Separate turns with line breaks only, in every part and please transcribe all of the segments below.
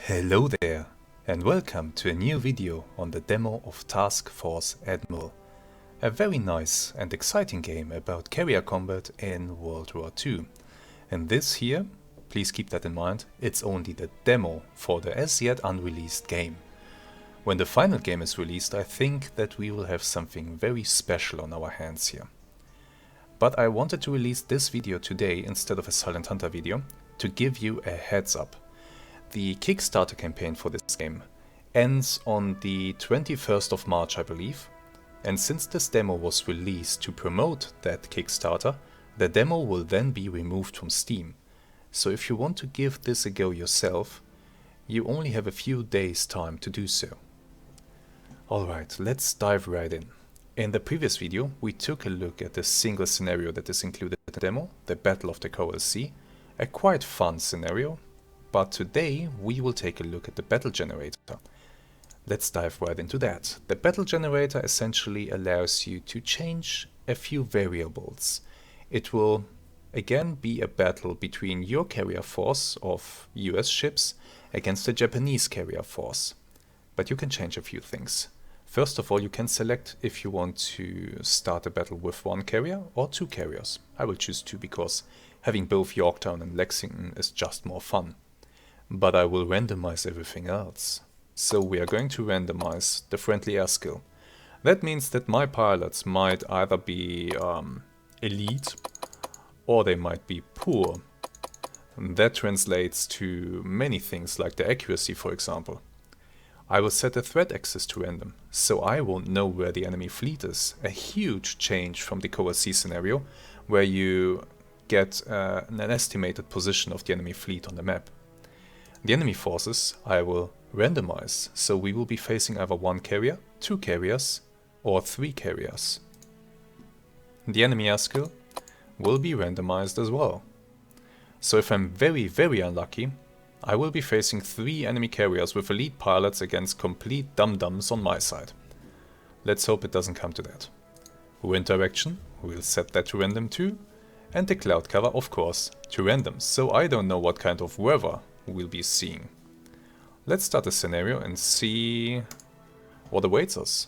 Hello there, and welcome to a new video on the demo of Task Force Admiral, a very nice and exciting game about carrier combat in World War II. And this here, please keep that in mind, it's only the demo for the as yet unreleased game. When the final game is released, I think that we will have something very special on our hands here. But I wanted to release this video today instead of a Silent Hunter video to give you a heads up. The Kickstarter campaign for this game ends on the 21st of March, I believe, and since this demo was released to promote that Kickstarter, the demo will then be removed from Steam. So if you want to give this a go yourself, you only have a few days time to do so. Alright, let's dive right in. In the previous video, we took a look at the single scenario that is included in the demo, the Battle of the Coral Sea, a quite fun scenario. But today we will take a look at the battle generator. Let's dive right into that. The battle generator essentially allows you to change a few variables. It will again be a battle between your carrier force of US ships against the Japanese carrier force. But you can change a few things. First of all, you can select if you want to start a battle with one carrier or two carriers. I will choose two because having both Yorktown and Lexington is just more fun. But I will randomize everything else. So we are going to randomize the friendly air skill. That means that my pilots might either be elite or they might be poor. And that translates to many things like the accuracy, for example. I will set the threat axis to random, so I won't know where the enemy fleet is. A huge change from the Coral Sea scenario, where you get an estimated position of the enemy fleet on the map. The enemy forces I will randomize, so we will be facing either one carrier, two carriers, or three carriers. The enemy air skill will be randomized as well. So if I'm very unlucky, I will be facing three enemy carriers with elite pilots against complete dum-dums on my side. Let's hope it doesn't come to that. Wind direction, we'll set that to random too, and the cloud cover, of course, to random, so I don't know what kind of weather we'll be seeing. Let's start a scenario and see what awaits us.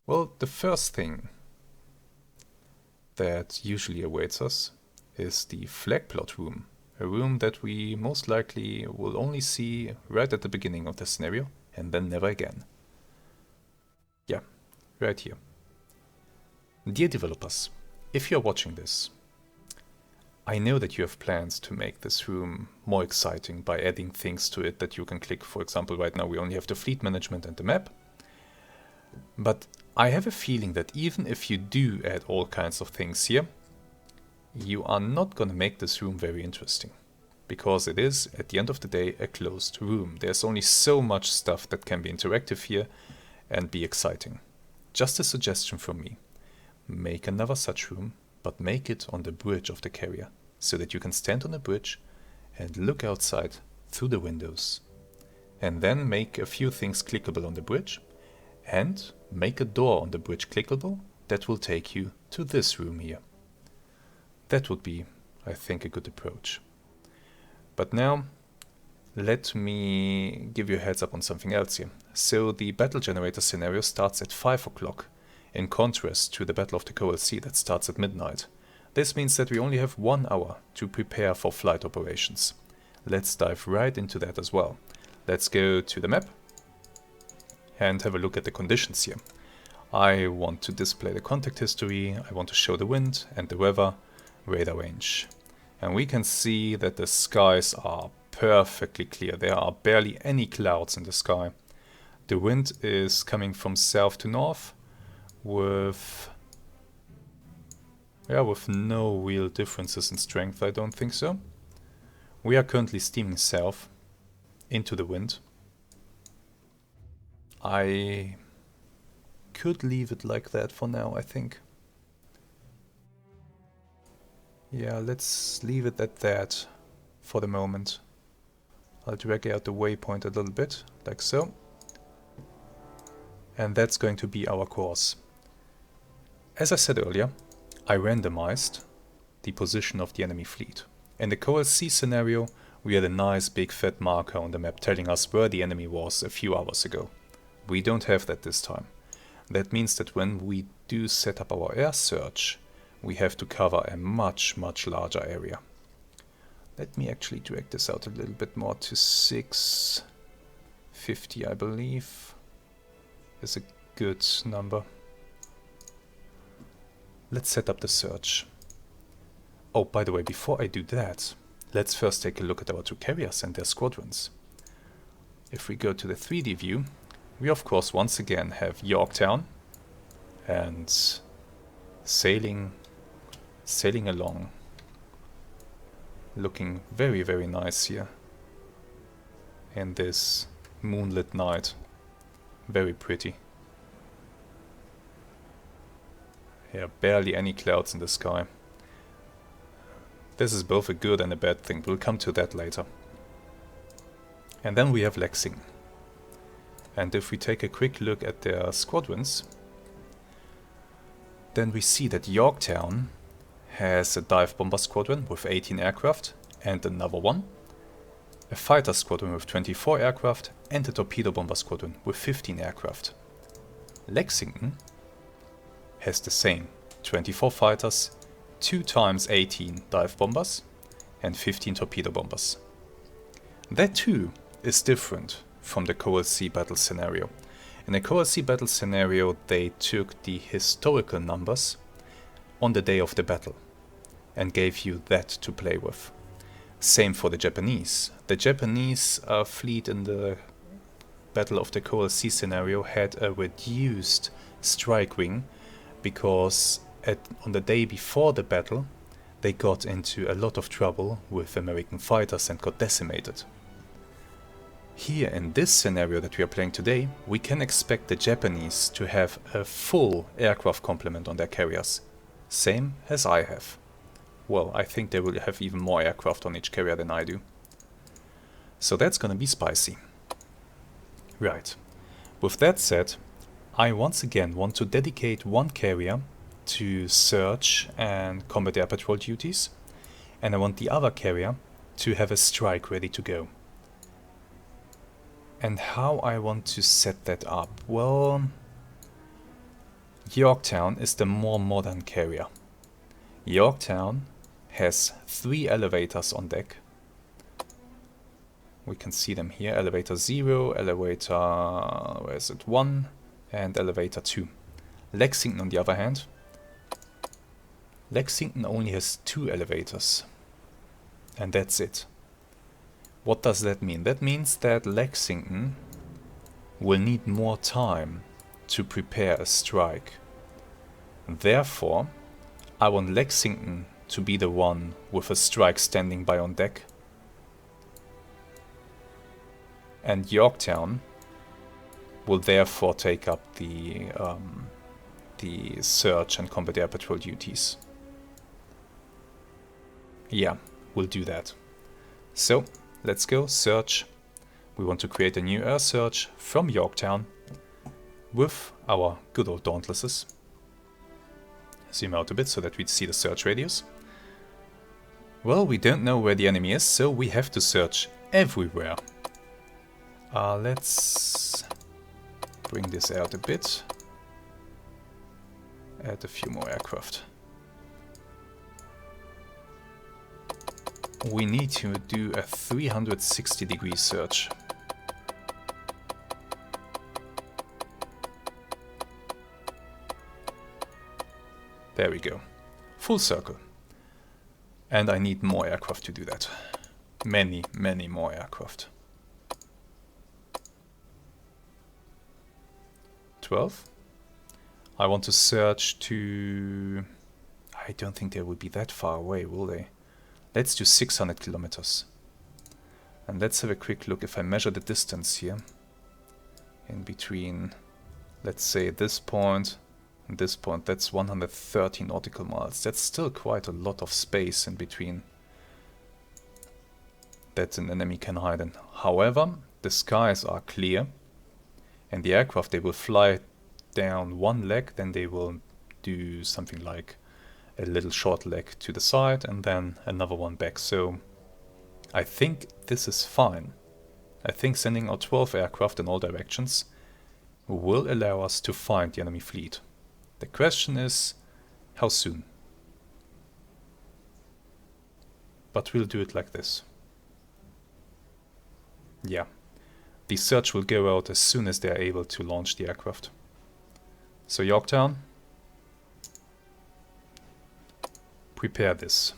Well, the first thing that usually awaits us is the flag plot room, a room that we most likely will only see right at the beginning of the scenario and then never again. Yeah, right here. Dear developers, if you're watching this, I know that you have plans to make this room more exciting by adding things to it that you can click. For example, right now we only have the fleet management and the map. But I have a feeling that even if you do add all kinds of things here, you are not going to make this room very interesting. Because it is, at the end of the day, a closed room. There's only so much stuff that can be interactive here and be exciting. Just a suggestion from me. Make another such room, but make it on the bridge of the carrier, so that you can stand on the bridge and look outside through the windows. And then make a few things clickable on the bridge, and make a door on the bridge clickable that will take you to this room here. That would be, I think, a good approach. But now, let me give you a heads up on something else here. So the battle generator scenario starts at 5 o'clock. In contrast to the Battle of the Coral Sea that starts at midnight. This means that we only have 1 hour to prepare for flight operations. Let's dive right into that as well. Let's go to the map and have a look at the conditions here. I want to display the contact history, I want to show the wind and the weather, radar range. And we can see that the skies are perfectly clear. There are barely any clouds in the sky. The wind is coming from south to north, with no real differences in strength, I don't think so. We are currently steaming south into the wind. I could leave it like that for now, I think. Yeah, let's leave it at that for the moment. I'll drag out the waypoint a little bit, like so. And that's going to be our course. As I said earlier, I randomized the position of the enemy fleet. In the Coral Sea scenario, we had a nice big fat marker on the map telling us where the enemy was a few hours ago. We don't have that this time. That means that when we do set up our air search, we have to cover a much larger area. Let me actually drag this out a little bit more to 650, I believe, is a good number. Let's set up the search. Oh, by the way, before I do that, let's first take a look at our two carriers and their squadrons. If we go to the 3D view, we of course once again have Yorktown and sailing along, looking very nice here in this moonlit night. Very pretty. Yeah, barely any clouds in the sky. This is both a good and a bad thing. We'll come to that later. And then we have Lexington. And if we take a quick look at their squadrons, then we see that Yorktown has a dive bomber squadron with 18 aircraft and another one, a fighter squadron with 24 aircraft and a torpedo bomber squadron with 15 aircraft. Lexington has the same, 24 fighters, 2 times 18 dive bombers and 15 torpedo bombers. That too is different from the Coral Sea battle scenario. In the Coral Sea battle scenario, they took the historical numbers on the day of the battle and gave you that to play with. Same for the Japanese. The Japanese fleet in the Battle of the Coral Sea scenario had a reduced strike wing because on the day before the battle they got into a lot of trouble with American fighters and got decimated. Here in this scenario that we are playing today, we can expect the Japanese to have a full aircraft complement on their carriers. Same as I have. Well, I think they will have even more aircraft on each carrier than I do. So that's gonna be spicy. Right. With that said, I once again want to dedicate one carrier to search and combat air patrol duties, and I want the other carrier to have a strike ready to go. And how I want to set that up? Well, Yorktown is the more modern carrier. Yorktown has 3 elevators on deck. We can see them here, elevator 0, elevator, where is it, 1, and elevator 2. Lexington on the other hand, Lexington only has 2 elevators, and that's it. What does that mean? That means that Lexington will need more time to prepare a strike. Therefore, I want Lexington to be the one with a strike standing by on deck. And Yorktown will therefore take up the search and combat air patrol duties. Yeah, we'll do that. So, let's go search. We want to create a new air search from Yorktown with our good old Dauntlesses. Zoom out a bit so that we see the search radius. Well, we don't know where the enemy is, so we have to search everywhere. Let's bring this out a bit. Add a few more aircraft. We need to do a 360-degree search. There we go. Full circle. And I need more aircraft to do that. Many more aircraft. 12. I want to search to... I don't think they will be that far away, will they? Let's do 600 kilometers. And let's have a quick look. If I measure the distance here, in between, let's say this point and this point, that's 130 nautical miles. That's still quite a lot of space in between that an enemy can hide in. However, the skies are clear, and the aircraft, they will fly down one leg, then they will do something like a little short leg to the side and then another one back. So I think this is fine. I think sending out 12 aircraft in all directions will allow us to find the enemy fleet. The question is, how soon? But we'll do it like this. Yeah, the search will go out as soon as they are able to launch the aircraft. So Yorktown, prepare this.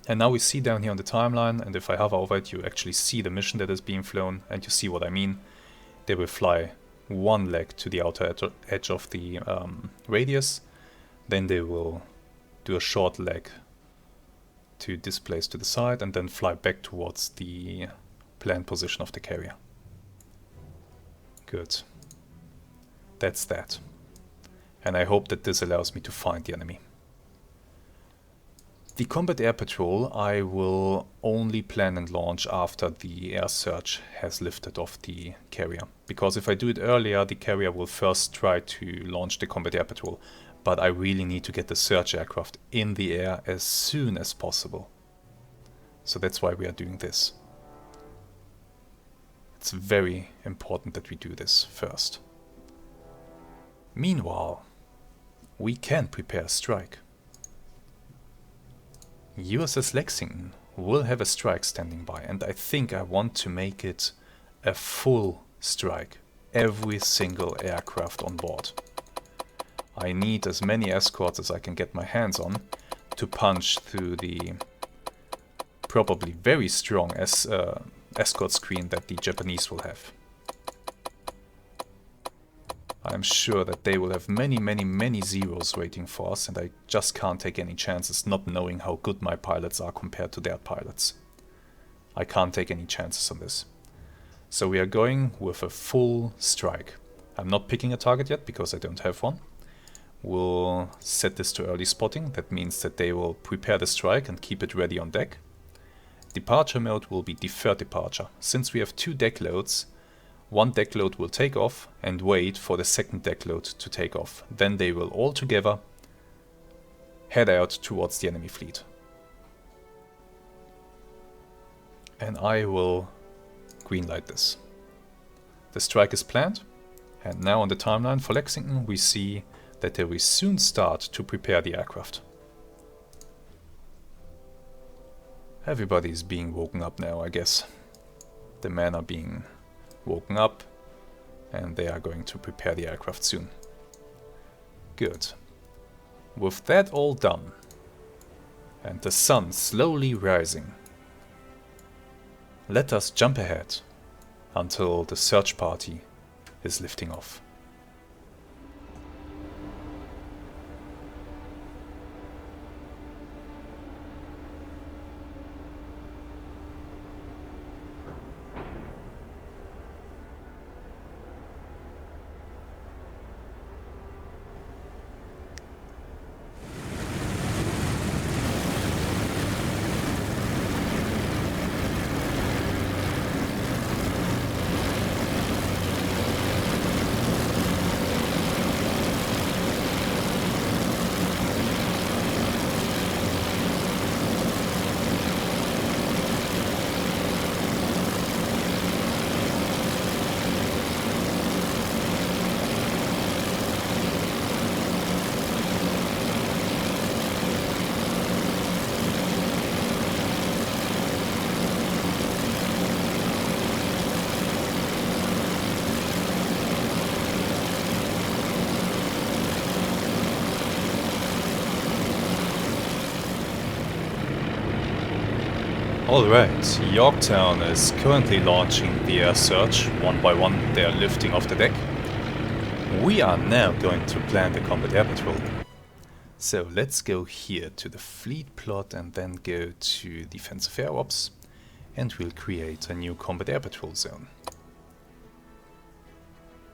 And now we see down here on the timeline, and if I hover over it, you actually see the mission that is being flown, and you see what I mean. They will fly one leg to the outer edge of the radius, then they will do a short leg to displace to the side, and then fly back towards the planned position of the carrier. Good. That's that. And I hope that this allows me to find the enemy. The combat air patrol I will only plan and launch after the air search has lifted off the carrier. Because if I do it earlier, the carrier will first try to launch the combat air patrol. But I really need to get the search aircraft in the air as soon as possible. So that's why we are doing this. It's very important that we do this first. Meanwhile, we can prepare a strike. USS Lexington will have a strike standing by, and I think I want to make it a full strike. Every single aircraft on board. I need as many escorts as I can get my hands on to punch through the probably very strong escort screen that the Japanese will have. I'm sure that they will have many zeros waiting for us, and I just can't take any chances not knowing how good my pilots are compared to their pilots. I can't take any chances on this. So we are going with a full strike. I'm not picking a target yet because I don't have one. We'll set this to early spotting. That means that they will prepare the strike and keep it ready on deck. Departure mode will be deferred departure. Since we have 2 deck loads, one deck load will take off and wait for the second deck load to take off. Then they will all together head out towards the enemy fleet. And I will greenlight this. The strike is planned, and now on the timeline for Lexington we see that they will soon start to prepare the aircraft. Everybody is being woken up now, I guess. The men are being woken up, and they are going to prepare the aircraft soon. Good. With that all done, and the sun slowly rising, let us jump ahead until the search party is lifting off. Alright, Yorktown is currently launching the air search. One by one they are lifting off the deck. We are now going to plan the combat air patrol. So let's go here to the fleet plot and then go to defensive air ops, and we'll create a new combat air patrol zone.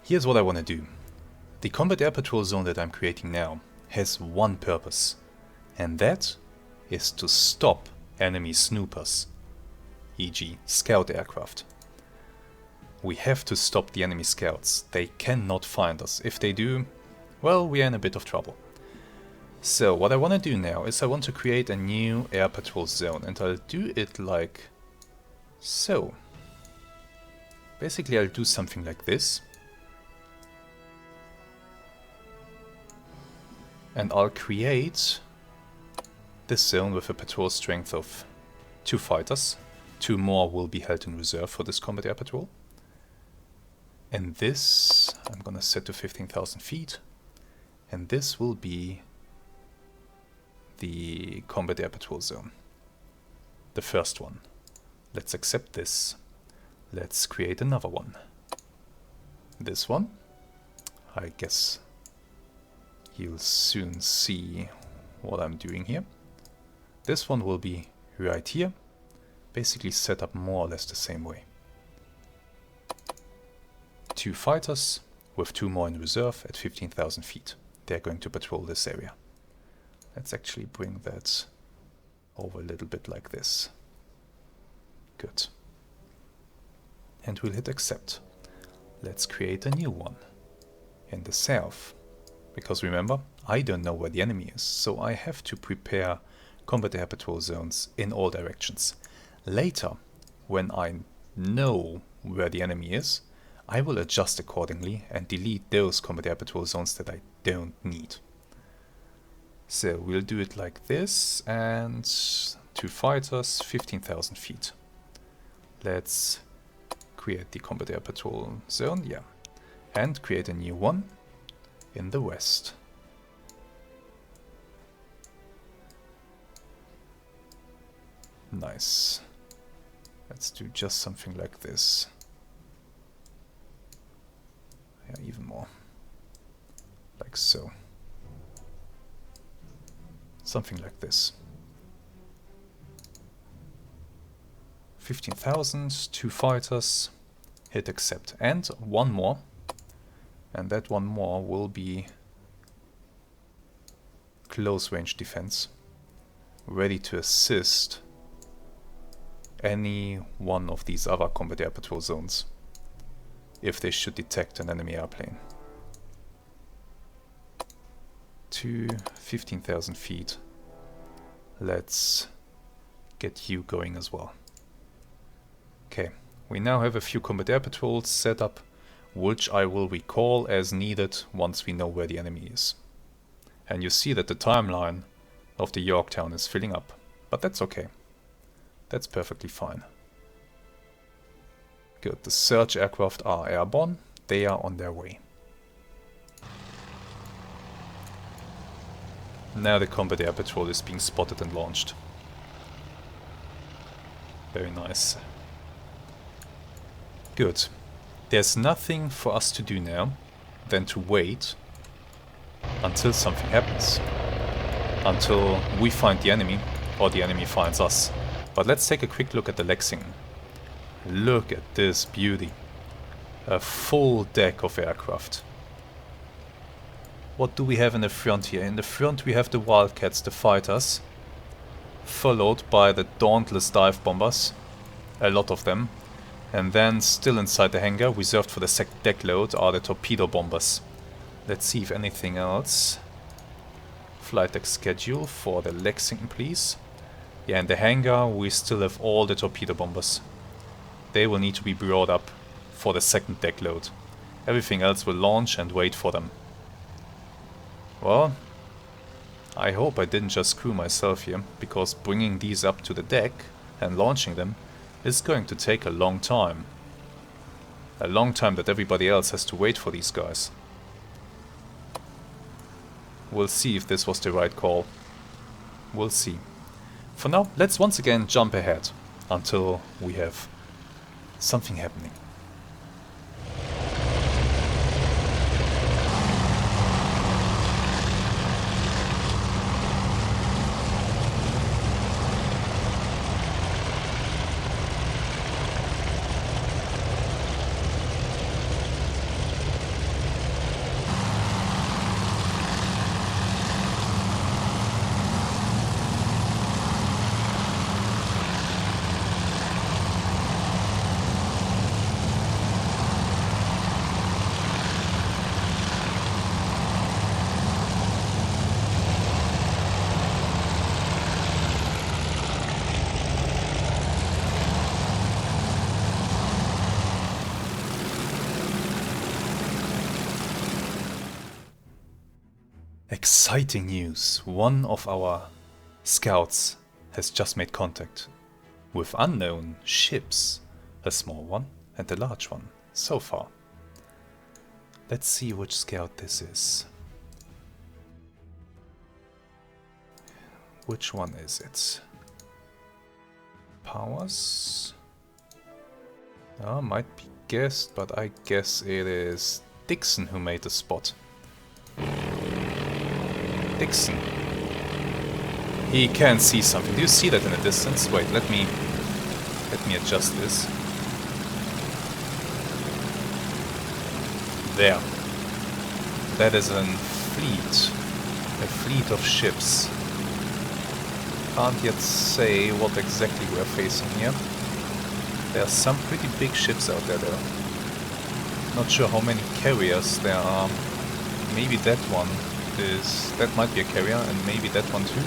Here's what I want to do. The combat air patrol zone that I'm creating now has one purpose, and that is to stop enemy snoopers, e.g. scout aircraft. We have to stop the enemy scouts. They cannot find us. If they do, well, we are in a bit of trouble. So what I want to do now is I want to create a new air patrol zone, and I'll do it like so. Basically I'll do something like this. And I'll create this zone with a patrol strength of 2 fighters. 2 more will be held in reserve for this combat air patrol. And this I'm gonna set to 15,000 feet. And this will be the combat air patrol zone. The first one. Let's accept this. Let's create another one. This one. I guess you'll soon see what I'm doing here. This one will be right here. Basically set up more or less the same way. 2 fighters with 2 more in reserve at 15,000 feet. They're going to patrol this area. Let's actually bring that over a little bit like this. Good. And we'll hit accept. Let's create a new one in the south. Because remember, I don't know where the enemy is, so I have to prepare combat air patrol zones in all directions. Later, when I know where the enemy is, I will adjust accordingly and delete those combat air patrol zones that I don't need. So we'll do it like this, and 2 fighters, 15,000 feet. Let's create the combat air patrol zone, yeah, and create a new one in the west. Nice. Let's do just something like this. Yeah, even more. Like so. Something like this. 15,000, 2 fighters, hit accept. And one more. And that one more will be close range defense. Ready to assist any one of these other combat air patrol zones if they should detect an enemy airplane. To 15,000 feet. Let's get you going as well. Okay, we now have a few combat air patrols set up, which I will recall as needed once we know where the enemy is. And you see that the timeline of the Yorktown is filling up, but that's okay. That's perfectly fine. Good, the search aircraft are airborne, they are on their way. Now the combat air patrol is being spotted and launched. Very nice. Good. There's nothing for us to do now than to wait until something happens. Until we find the enemy or the enemy finds us. But let's take a quick look at the Lexington. Look at this beauty. A full deck of aircraft. What do we have in the front here? In the front we have the Wildcats, the fighters, followed by the Dauntless dive bombers, a lot of them. And then still inside the hangar, reserved for the second deck load, are the torpedo bombers. Let's see if anything else. Flight deck schedule for the Lexington, please. Yeah, in the hangar we still have all the torpedo bombers. They will need to be brought up for the second deck load. Everything else will launch and wait for them. Well, I hope I didn't just screw myself here, because bringing these up to the deck and launching them is going to take a long time. A long time that everybody else has to wait for these guys. We'll see if this was the right call. We'll see. For now, let's once again jump ahead until we have something happening. Exciting news! One of our scouts has just made contact with unknown ships. A small one and a large one, so far. Let's see which scout this is. Which one is it? Powers? Might be guessed, but I guess it is Dixon who made the spot. Dixon. He can see something. Do you see that in the distance? Wait, let me adjust this. There. That is a fleet of ships. Can't yet say what exactly we're facing here. There are some pretty big ships out there though. Not sure how many carriers there are. Maybe that one is... that might be a carrier, and maybe that one too.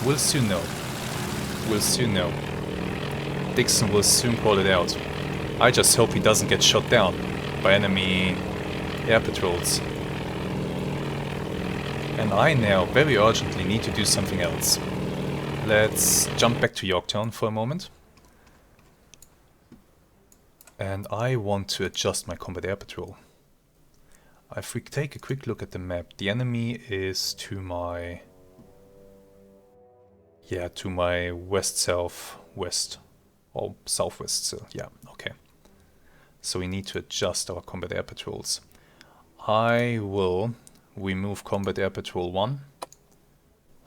We'll soon know. We'll soon know. Dixon will soon call it out. I just hope he doesn't get shot down by enemy air patrols. And I now very urgently need to do something else. Let's jump back to Yorktown for a moment. And I want to adjust my combat air patrol. If we take a quick look at the map, the enemy is to my... yeah, to my west-southwest. Or southwest still, yeah, okay. So we need to adjust our combat air patrols. I will remove combat air patrol 1.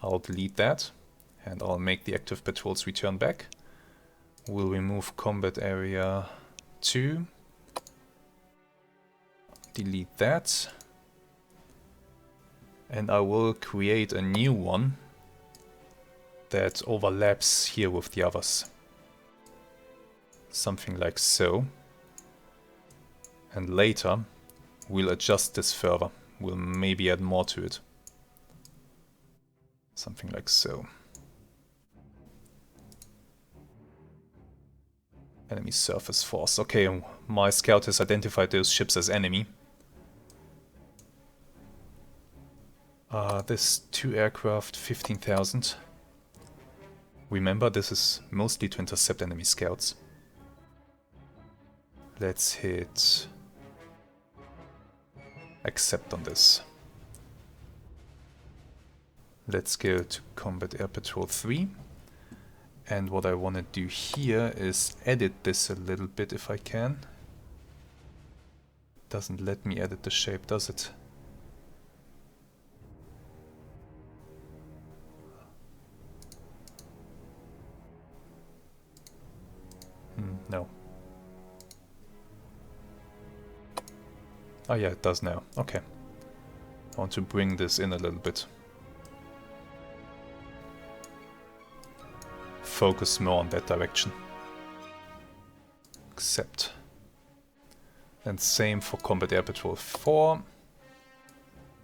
I'll delete that. And I'll make the active patrols return back. We'll remove combat area 2. Delete that. And I will create a new one that overlaps here with the others. Something like so. And later we'll adjust this further. We'll maybe add more to it. Something like so. Enemy surface force. Okay, my scout has identified those ships as enemy. This 2 aircraft, 15,000. Remember, this is mostly to intercept enemy scouts. Let's hit accept on this. Let's go to Combat Air Patrol 3. And what I want to do here is edit this a little bit if I can. Doesn't let me edit the shape, does it? No. Oh yeah, it does now. Okay. I want to bring this in a little bit. Focus more on that direction. Accept. And same for Combat Air Patrol 4.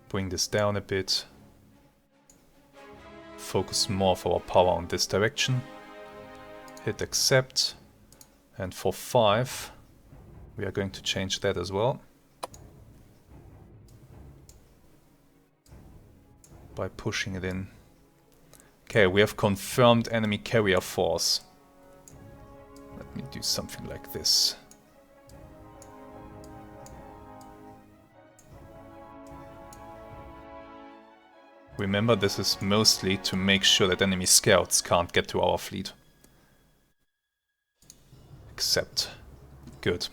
Bring this down a bit. Focus more of our power on this direction. Hit accept. And for 5, we are going to change that as well. By pushing it in. Okay, we have confirmed enemy carrier force. Let me do something like this. Remember, this is mostly to make sure that enemy scouts can't get to our fleet. Accept. Good.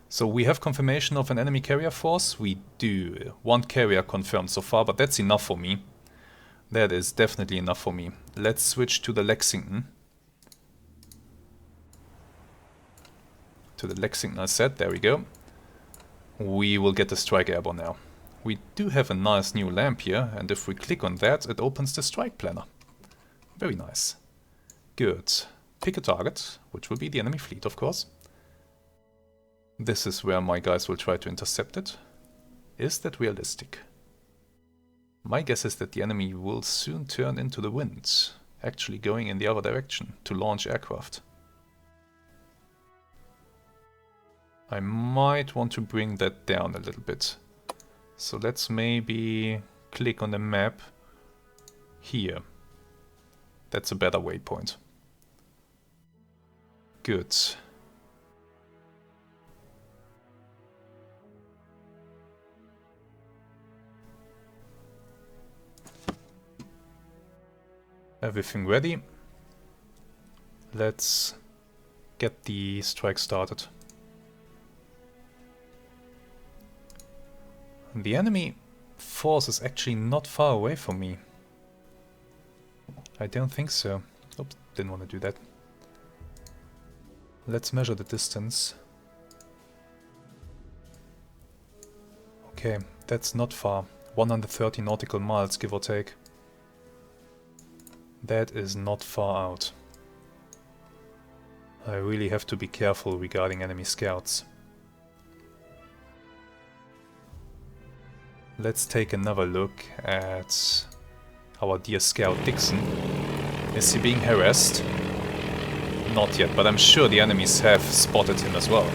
So we have confirmation of an enemy carrier force. We do. 1 carrier confirmed so far, but that's enough for me. That is definitely enough for me. Let's switch to the Lexington. To the Lexington I said, there we go. We will get the strike airborne now. We do have a nice new lamp here, and if we click on that, it opens the strike planner. Very nice. Good. Pick a target, which will be the enemy fleet, of course. This is where my guys will try to intercept it. Is that realistic? My guess is that the enemy will soon turn into the wind, actually going in the other direction to launch aircraft. I might want to bring that down a little bit. So let's maybe click on the map here. That's a better waypoint. Good. Everything ready. Let's get the strike started. The enemy force is actually not far away from me. I don't think so. Oops, didn't want to do that. Let's measure the distance. Okay, that's not far. 130 nautical miles, give or take. That is not far out. I really have to be careful regarding enemy scouts. Let's take another look at our dear scout Dixon. Is he being harassed? Not yet, but I'm sure the enemies have spotted him as well.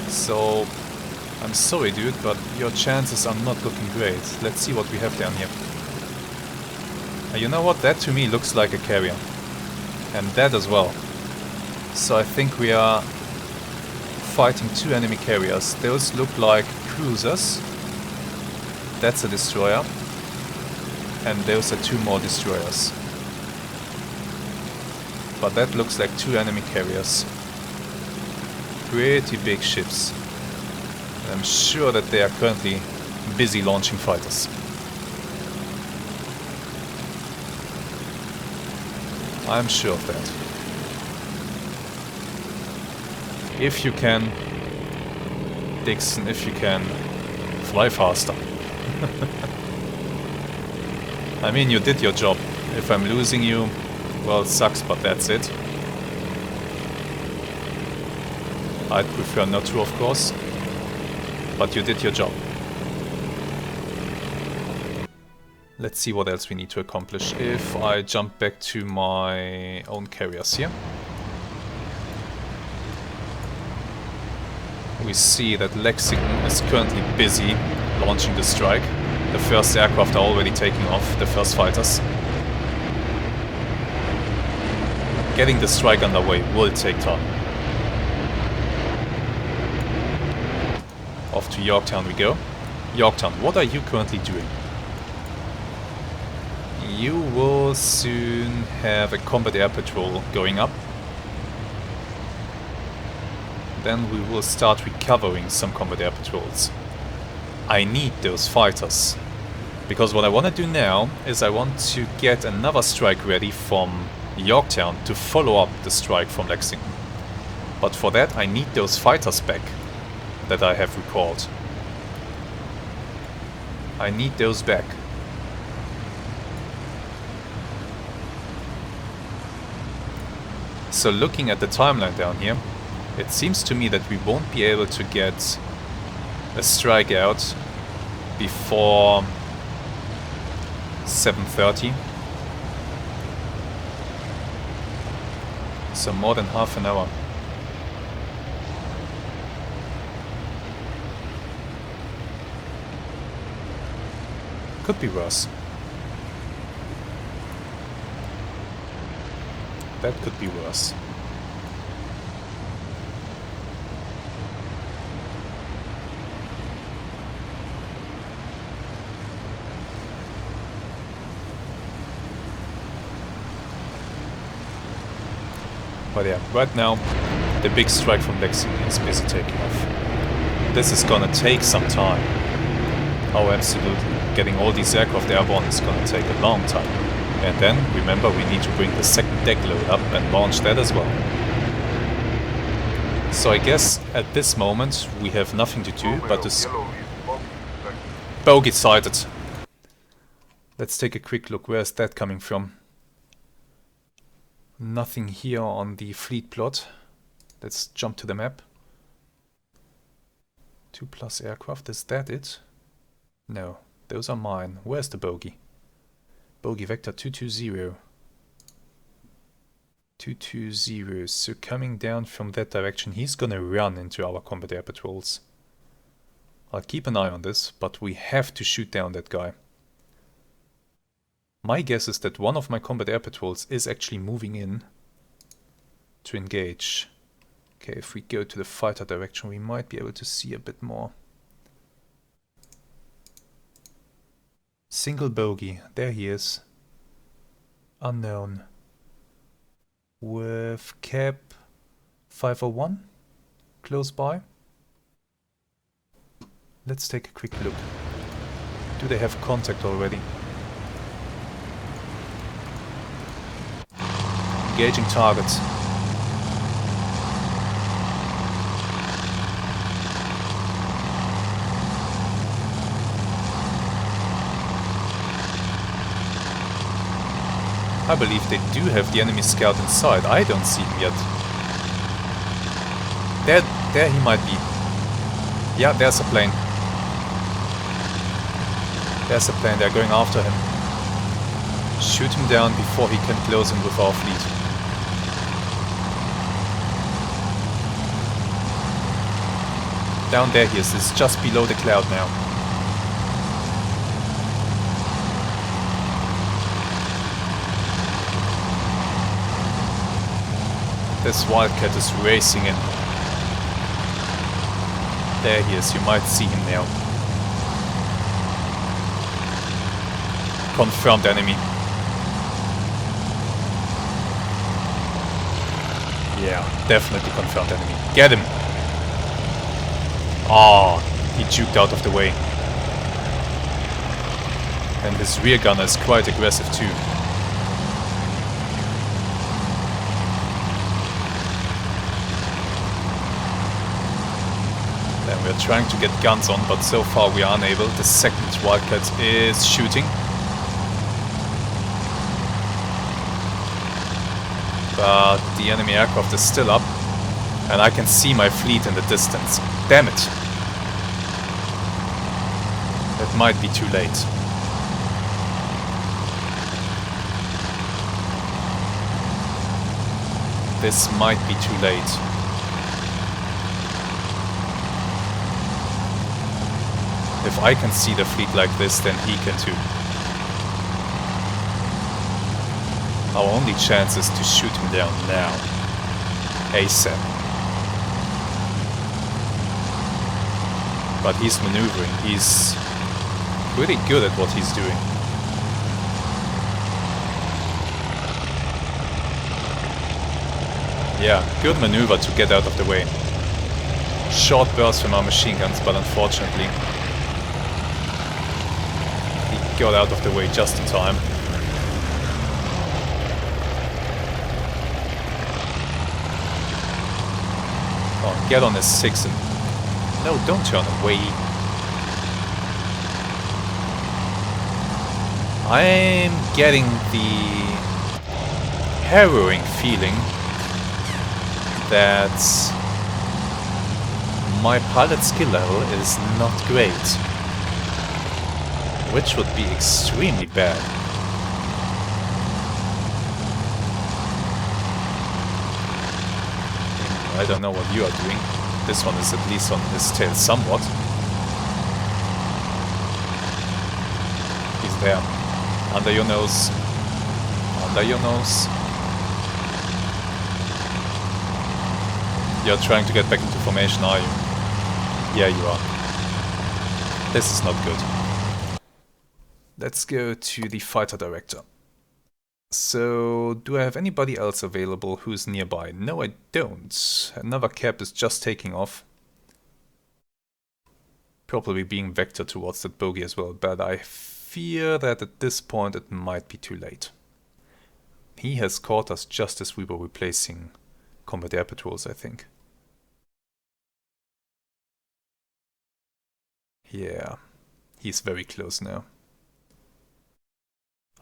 So, I'm sorry dude, but your chances are not looking great. Let's see what we have down here. You know what, that to me looks like a carrier. And that as well. So I think we are fighting two enemy carriers. Those look like cruisers. That's a destroyer. And those are two more destroyers. But that looks like two enemy carriers. Pretty big ships. And I'm sure that they are currently busy launching fighters. I'm sure of that. If you can, Dixon, if you can, fly faster. I mean, you did your job. If I'm losing you, well, it sucks, but that's it. I'd prefer not to, of course. But you did your job. Let's see what else we need to accomplish. If I jump back to my own carriers here. We see that Lexington is currently busy launching the strike. The first aircraft are already taking off, the first fighters. Getting the strike underway will take time. Off to Yorktown we go. Yorktown, what are you currently doing? You will soon have a combat air patrol going up. Then we will start recovering some combat air patrols. I need those fighters. Because what I want to do now is I want to get another strike ready from Yorktown to follow up the strike from Lexington. But for that I need those fighters back that I have recalled. I need those back. So looking at the timeline down here, it seems to me that we won't be able to get a strike out before 7:30. So more than half an hour. Could be worse. That could be worse. But yeah, right now the big strike from Lexington is busy taking off. This is gonna take some time. Oh, absolutely. Getting all these aircraft airborne is gonna take a long time. And then, remember, we need to bring the second deck load up and launch that as well. So I guess at this moment we have nothing to do but to... Bogey sighted! Let's take a quick look. Where is that coming from? Nothing here on the fleet plot. Let's jump to the map. 2+ aircraft, is that it? No, those are mine. Where's the bogey? Bogey vector 220. 220. So coming down from that direction, he's gonna run into our combat air patrols. I'll keep an eye on this, but we have to shoot down that guy. My guess is that one of my combat air patrols is actually moving in to engage. Okay, if we go to the fighter direction, we might be able to see a bit more. Single bogey, there he is. Unknown. With cap 501 close by. Let's take a quick look. Do they have contact already? Engaging targets. I believe they do have the enemy scout inside. I don't see him yet. There he might be. Yeah, there's a plane. There's a plane. They're going after him. Shoot him down before he can close in with our fleet. Down there he is. It's just below the cloud now. This Wildcat is racing in. There he is, you might see him now. Confirmed enemy. Yeah, definitely confirmed enemy. Get him! Ah, he juked out of the way. And his rear gunner is quite aggressive too. We're trying to get guns on, but so far we are unable. The second Wildcat is shooting. But the enemy aircraft is still up. And I can see my fleet in the distance. Damn it! It might be too late. This might be too late. If I can see the fleet like this, then he can too. Our only chance is to shoot him down now. ASAP. But he's maneuvering. He's pretty good at what he's doing. Yeah, good maneuver to get out of the way. Short bursts from our machine guns, but unfortunately got out of the way just in time. Come on, get on his 6 and... No, don't turn away. I'm getting the harrowing feeling that my pilot skill level is not great. Which would be extremely bad. I don't know what you are doing. This one is at least on his tail somewhat. He's there. Under your nose. Under your nose. You're trying to get back into formation, are you? Yeah, you are. This is not good. Let's go to the fighter director. So, do I have anybody else available who's nearby? No, I don't. Another cap is just taking off. Probably being vectored towards that bogey as well, but I fear that at this point it might be too late. He has caught us just as we were replacing combat air patrols, I think. Yeah, he's very close now.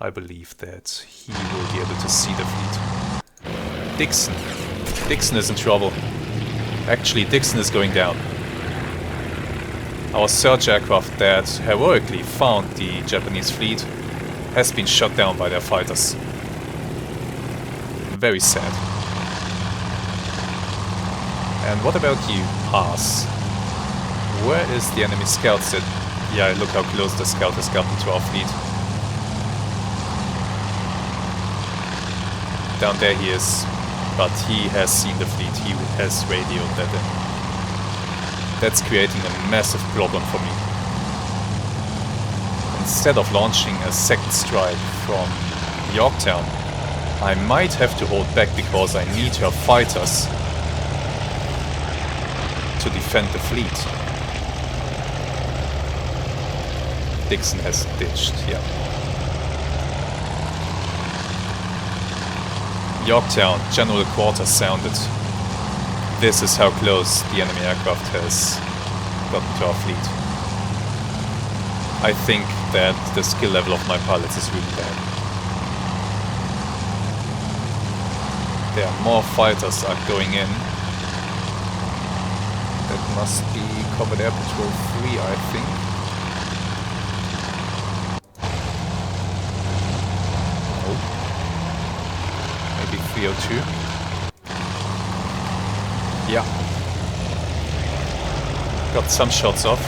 I believe that he will be able to see the fleet. Dixon. Dixon is in trouble. Actually, Dixon is going down. Our search aircraft that heroically found the Japanese fleet has been shot down by their fighters. Very sad. And what about you, Haas? Where is the enemy scout sit? Yeah, look how close the scout has gotten to our fleet. Down there he is, but he has seen the fleet, he has radioed that in. That's creating a massive problem for me. Instead of launching a second strike from Yorktown, I might have to hold back because I need her fighters to defend the fleet. Dixon has ditched, yeah. Yorktown, general quarters sounded. This is how close the enemy aircraft has gotten to our fleet. I think that the skill level of my pilots is really bad. There are more fighters are going in. That must be Combat Air Patrol 3, I think. Oh. Maybe 302. Yeah. Got some shots off.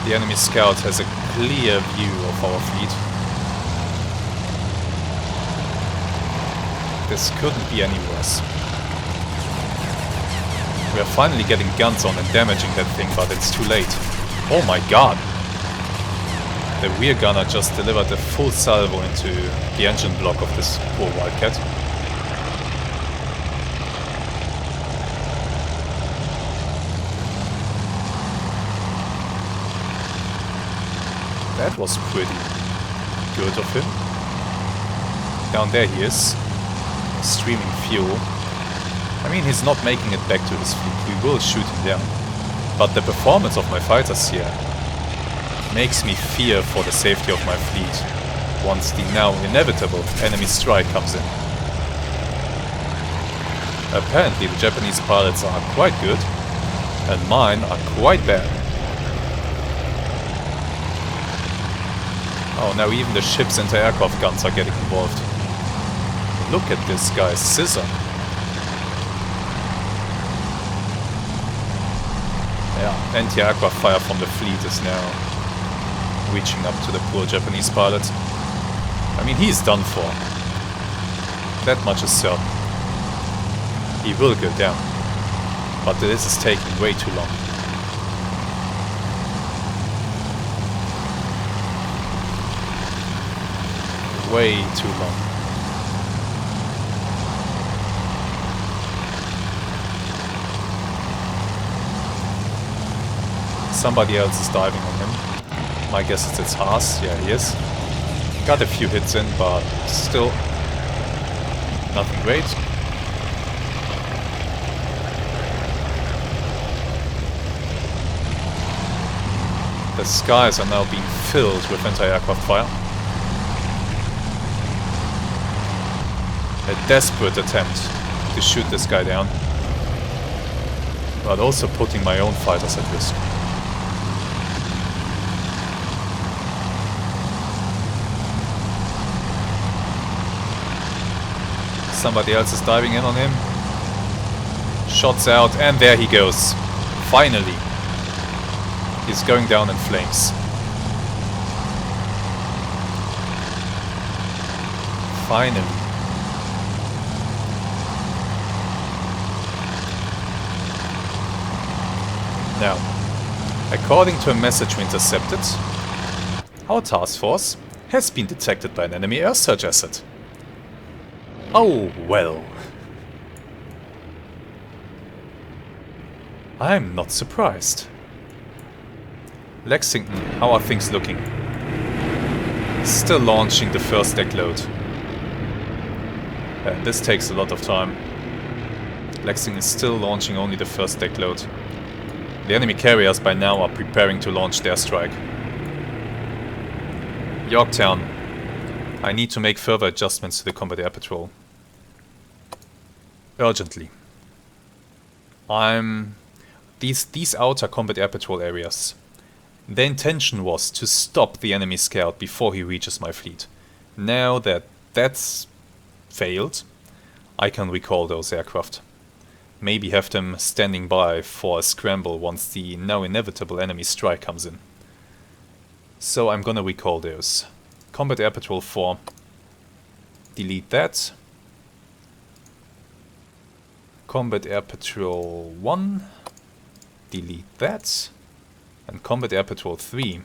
The enemy scout has a clear view of our fleet. This couldn't be any worse. We are finally getting guns on and damaging that thing, but it's too late. Oh my god! The rear gunner just delivered a full salvo into the engine block of this poor Wildcat. That was pretty good of him. Down there he is, streaming fuel. I mean, he's not making it back to his fleet. We will shoot him down. But the performance of my fighters here makes me fear for the safety of my fleet once the now inevitable enemy strike comes in. Apparently the Japanese pilots are quite good, and mine are quite bad. Oh, now even the ship's anti-aircraft guns are getting involved. Look at this guy's scissor. Yeah, anti-aircraft fire from the fleet is now reaching up to the poor Japanese pilot. I mean, he's done for. That much is certain. He will go down. But this is taking way too long. Way too long. Somebody else is diving on him. My guess is it's Haas. Yeah, he is. Got a few hits in, but still nothing great. The skies are now being filled with anti-aircraft fire. A desperate attempt to shoot this guy down, but also putting my own fighters at risk. Somebody else is diving in on him. Shots out, and there he goes. Finally. He's going down in flames. Finally. Now, according to a message we intercepted, our task force has been detected by an enemy air search asset. Oh, well. I'm not surprised. Lexington, how are things looking? Still launching the first deck load. And this takes a lot of time. Lexington is still launching only the first deck load. The enemy carriers by now are preparing to launch their strike. Yorktown, I need to make further adjustments to the Combat Air Patrol. Urgently. These outer Combat Air Patrol areas. The intention was to stop the enemy scout before he reaches my fleet. Now that that's failed, I can recall those aircraft. Maybe have them standing by for a scramble once the now inevitable enemy strike comes in. So I'm gonna recall those. Combat Air Patrol 4. Delete that. Combat Air Patrol 1. Delete that. And Combat Air Patrol 3.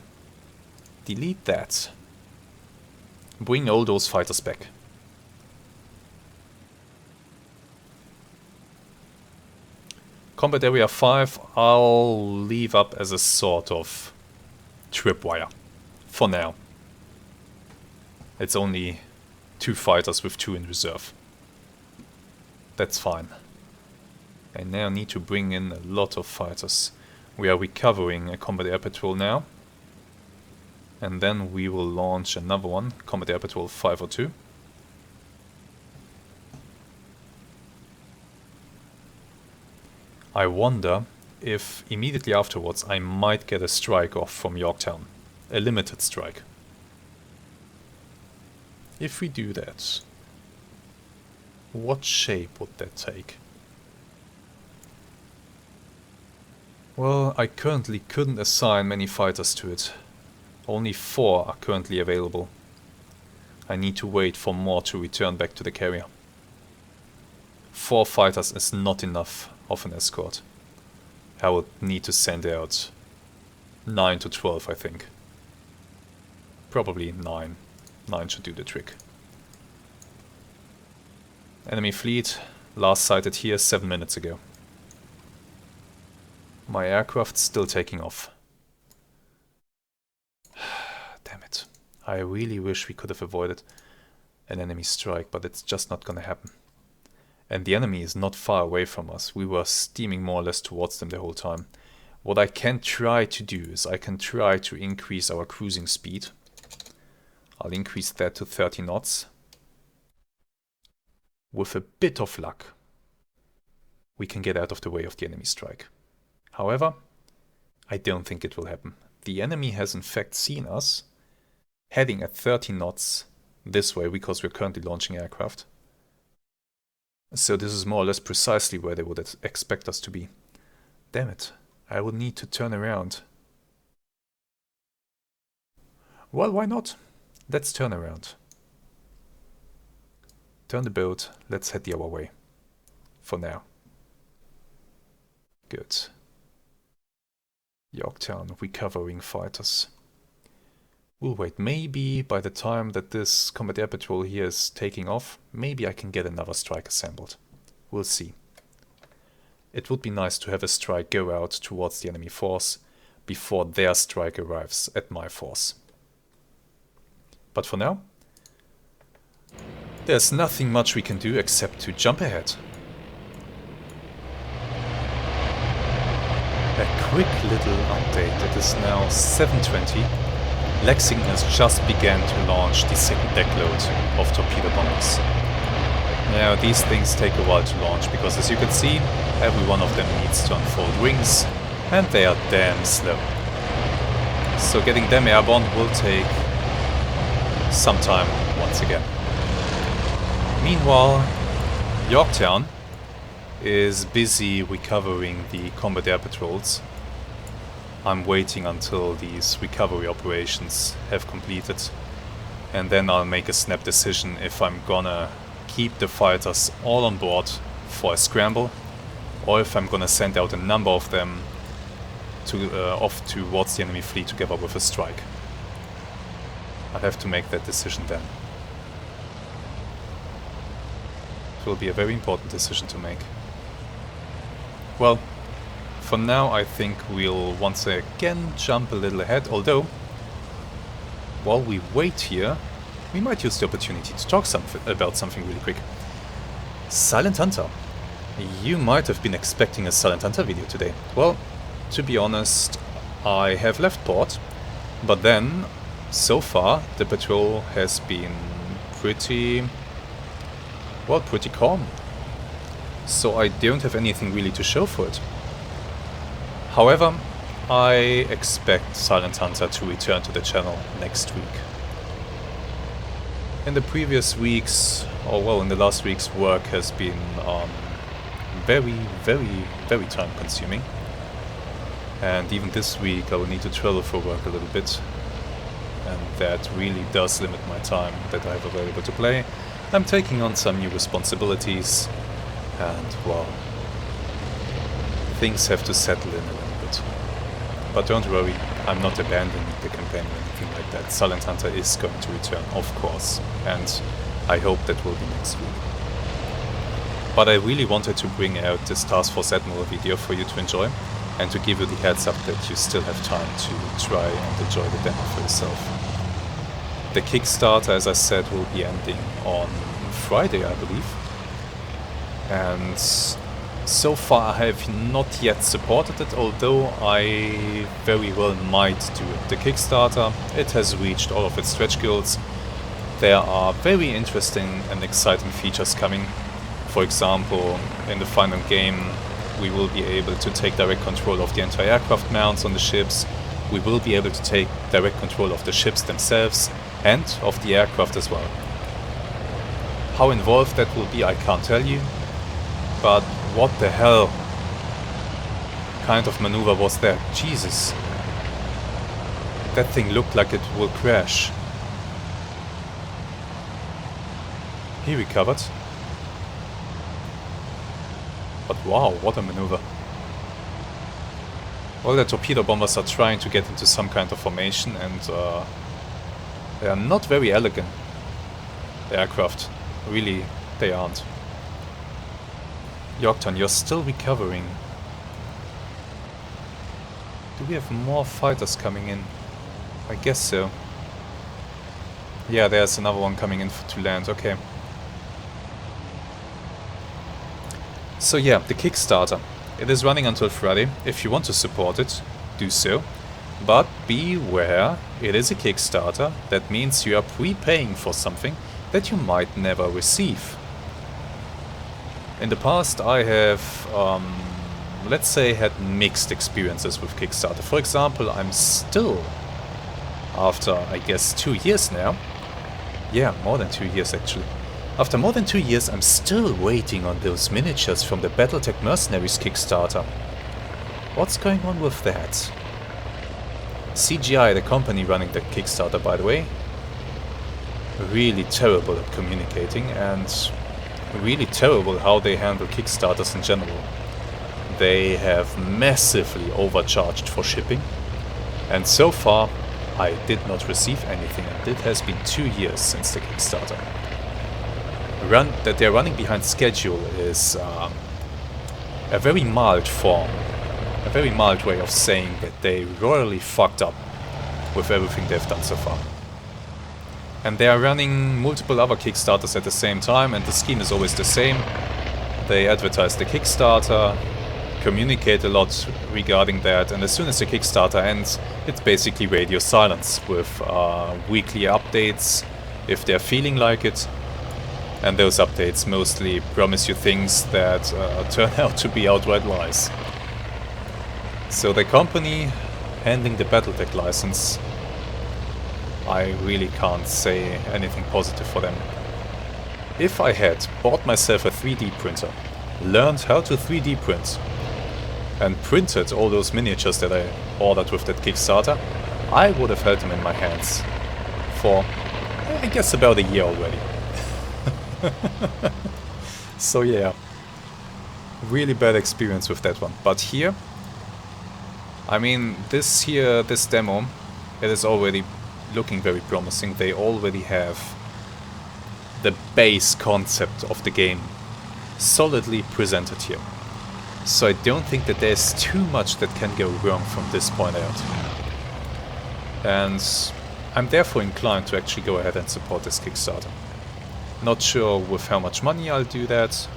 Delete that. Bring all those fighters back. Combat Area 5 I'll leave up as a sort of tripwire. For now. It's only 2 fighters with 2 in reserve. That's fine. I now need to bring in a lot of fighters. We are recovering a Combat Air Patrol now. And then we will launch another one, Combat Air Patrol 502. I wonder if immediately afterwards I might get a strike off from Yorktown. A limited strike. If we do that, what shape would that take? Well, I currently couldn't assign many fighters to it. Only 4 are currently available. I need to wait for more to return back to the carrier. 4 fighters is not enough of an escort. I would need to send out 9 to 12, I think. Probably 9. 9 should do the trick. Enemy fleet, last sighted here 7 minutes ago. My aircraft still taking off. Damn it. I really wish we could have avoided an enemy strike, but it's just not gonna happen. And the enemy is not far away from us. We were steaming more or less towards them the whole time. What I can try to do is I can try to increase our cruising speed. I'll increase that to 30 knots. With a bit of luck, we can get out of the way of the enemy strike. However, I don't think it will happen. The enemy has in fact seen us heading at 30 knots this way because we're currently launching aircraft. So this is more or less precisely where they would expect us to be. Damn it, I will need to turn around. Well, why not? Let's turn around. Turn the boat, let's head the other way. For now. Good. Yorktown recovering fighters. We'll wait. Maybe by the time that this Combat Air Patrol here is taking off, maybe I can get another strike assembled. We'll see. It would be nice to have a strike go out towards the enemy force before their strike arrives at my force. But for now, there's nothing much we can do except to jump ahead. A quick little update. It is now 7:20. Lexington has just began to launch the second deck load of torpedo bombers. Now these things take a while to launch because, as you can see, every one of them needs to unfold wings and they are damn slow. So getting them airborne will take some time once again. Meanwhile, Yorktown is busy recovering the combat air patrols. I'm waiting until these recovery operations have completed, and then I'll make a snap decision if I'm gonna keep the fighters all on board for a scramble, or if I'm gonna send out a number of them to off towards the enemy fleet together with a strike. I'll have to make that decision then. It will be a very important decision to make. Well, for now I think we'll once again jump a little ahead, although while we wait here, we might use the opportunity to talk about something really quick. Silent Hunter. You might have been expecting a Silent Hunter video today. Well, to be honest, I have left port, but then, so far, the patrol has been pretty calm. So I don't have anything really to show for it. However, I expect Silent Hunter to return to the channel next week. in the previous weeks, or well, in the last week's work has been very time consuming. And even this week I will need to travel for work a little bit. And that really does limit my time that I have available to play. I'm taking on some new responsibilities, and well, things have to settle in a little bit. But don't worry, I'm not abandoning the campaign or anything like that. Silent Hunter is going to return, of course, and I hope that will be next week. But I really wanted to bring out this Task Force Admiral video for you to enjoy, and to give you the heads up that you still have time to try and enjoy the demo for yourself. The Kickstarter, as I said, will be ending on Friday, I believe. And so far I have not yet supported it, although I very well might do it. The Kickstarter, it has reached all of its stretch goals. There are very interesting and exciting features coming. For example, in the final game, we will be able to take direct control of the anti-aircraft mounts on the ships. We will be able to take direct control of the ships themselves and of the aircraft as well. How involved that will be, I can't tell you. But what the hell kind of maneuver was that? Jesus. That thing looked like it will crash. He recovered. But wow, what a maneuver. All the torpedo bombers are trying to get into some kind of formation, and they are not very elegant, the aircraft. Really, they aren't. Yorktown, you're still recovering. Do we have more fighters coming in? I guess so. Yeah, there's another one coming in to land, okay. So yeah, the Kickstarter. It is running until Friday. If you want to support it, do so. But beware, it is a Kickstarter. That means you are prepaying for something that you might never receive. In the past I have, let's say, had mixed experiences with Kickstarter. For example, I'm still, after I guess 2 years now, yeah, more than 2 years actually. After more than 2 years, I'm still waiting on those miniatures from the Battletech Mercenaries Kickstarter. What's going on with that? CGI, the company running the Kickstarter, by the way, really terrible at communicating, and really terrible how they handle Kickstarters in general. They have massively overcharged for shipping, and so far I did not receive anything, and it has been 2 years since the Kickstarter. That they're running behind schedule is a very mild form, a very mild way of saying that they royally fucked up with everything they've done so far. And they are running multiple other Kickstarters at the same time, and the scheme is always the same. They advertise the Kickstarter, communicate a lot regarding that, and as soon as the Kickstarter ends, it's basically radio silence with weekly updates if they're feeling like it. And those updates mostly promise you things that turn out to be outright lies. So the company handling the Battletech license, I really can't say anything positive for them. If I had bought myself a 3D printer, learned how to 3D print, and printed all those miniatures that I ordered with that Kickstarter, I would have held them in my hands for, I guess, about a year already. So yeah, really bad experience with that one. But here, I mean, this demo, it is already looking very promising. They already have the base concept of the game solidly presented here. So I don't think that there's too much that can go wrong from this point out. And I'm therefore inclined to actually go ahead and support this Kickstarter. Not sure with how much money I'll do that.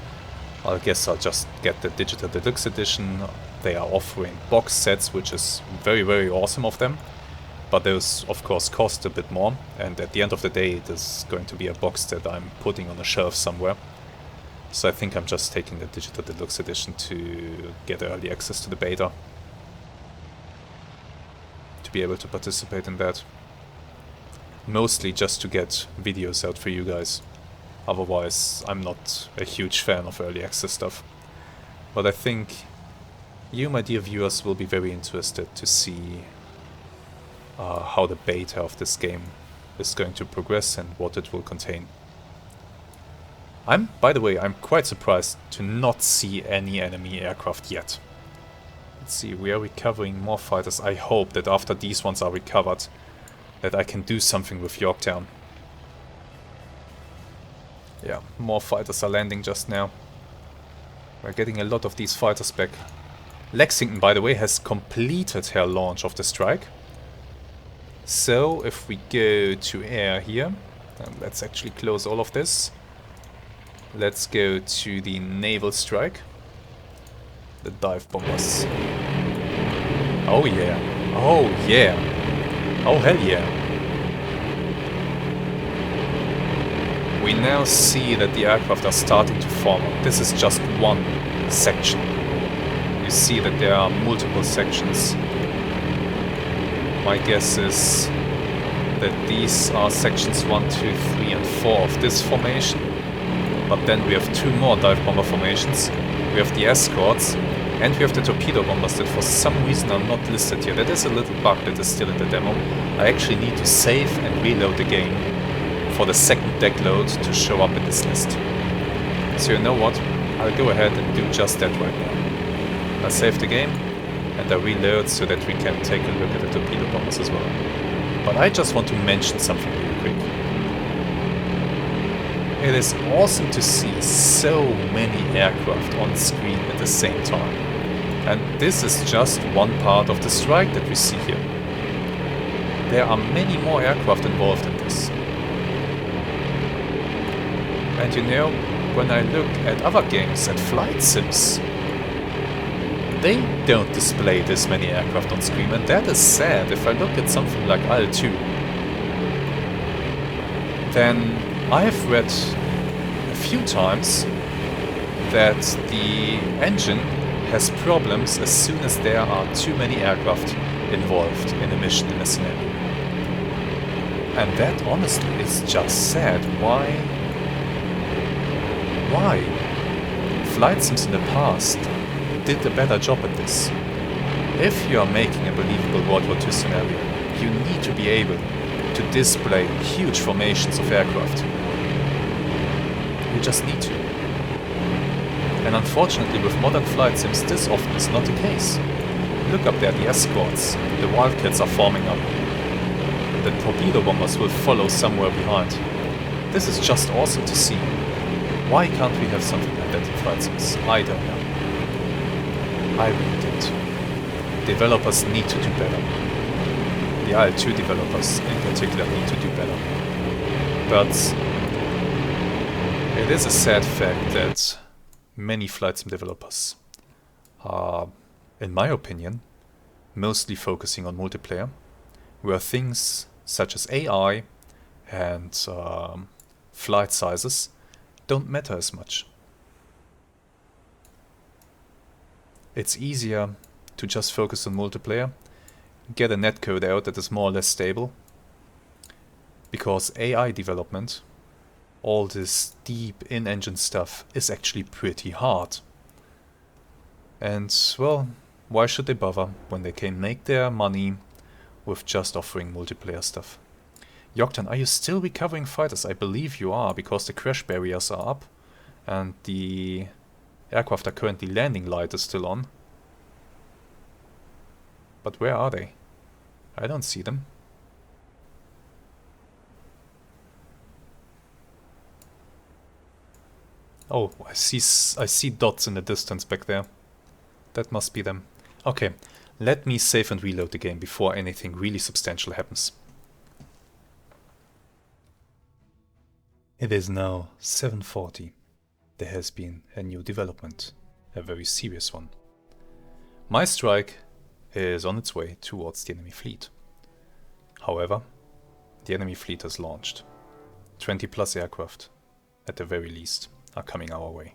I guess I'll just get the Digital Deluxe Edition. They are offering box sets, which is very, very awesome of them. But those, of course, cost a bit more. And at the end of the day, it is going to be a box that I'm putting on a shelf somewhere. So I think I'm just taking the Digital Deluxe Edition to get early access to the beta. To be able to participate in that. mostly just to get videos out for you guys. Otherwise, I'm not a huge fan of early access stuff. But I think you, my dear viewers, will be very interested to see how the beta of this game is going to progress and what it will contain. By the way, I'm quite surprised to not see any enemy aircraft yet. Let's see, we are recovering more fighters. I hope that after these ones are recovered, that I can do something with Yorktown. Yeah, more fighters are landing just now. We're getting a lot of these fighters back. Lexington, by the way, has completed her launch of the strike. So, if we go to air here, let's actually close all of this. Let's go to the naval strike. The dive bombers. Oh yeah. Oh yeah. Oh hell yeah. We now see that the aircraft are starting to form up. This is just one section. You see that there are multiple sections. My guess is that these are sections 1, 2, 3 and 4 of this formation. But then we have 2 more dive bomber formations. We have the escorts and we have the torpedo bombers that for some reason are not listed here. That is a little bug that is still in the demo. I actually need to save and reload the game for the second deck load to show up in this list. So you know what? I'll go ahead and do just that right now. I save the game and I reload so that we can take a look at the torpedo bombers as well. But I just want to mention something really quick. It is awesome to see so many aircraft on screen at the same time. And this is just one part of the strike that we see here. There are many more aircraft involved in this. And you know, when I look at other games, at flight sims, they don't display this many aircraft on screen, and that is sad. If I look at something like IL-2, then I have read a few times that the engine has problems as soon as there are too many aircraft involved in a mission, in a scenario. And that honestly is just sad. Why? Flight sims in the past did a better job at this. If you are making a believable World War II scenario, you need to be able to display huge formations of aircraft. You just need to. And unfortunately with modern flight sims this often is not the case. Look up there, the escorts, the wildcats are forming up. The torpedo bombers will follow somewhere behind. This is just awesome to see. Why can't we have something like that in flight sims? I don't know. I really don't. Developers need to do better. The IL-2 developers in particular need to do better. But it is a sad fact that many flight sim developers are, in my opinion, mostly focusing on multiplayer, where things such as AI and flight sizes don't matter as much. It's easier to just focus on multiplayer, get a netcode out that is more or less stable, because AI development, all this deep in-engine stuff, is actually pretty hard. And, well, why should they bother when they can make their money with just offering multiplayer stuff? Yorktown, are you still recovering fighters? I believe you are, because the crash barriers are up and the aircraft are currently landing light is still on. But where are they? I don't see them. Oh, I see dots in the distance back there. That must be them. Okay, let me save and reload the game before anything really substantial happens. It is now 7:40. There has been a new development, a very serious one. My strike is on its way towards the enemy fleet. However, the enemy fleet has launched. 20 plus aircraft, at the very least, are coming our way.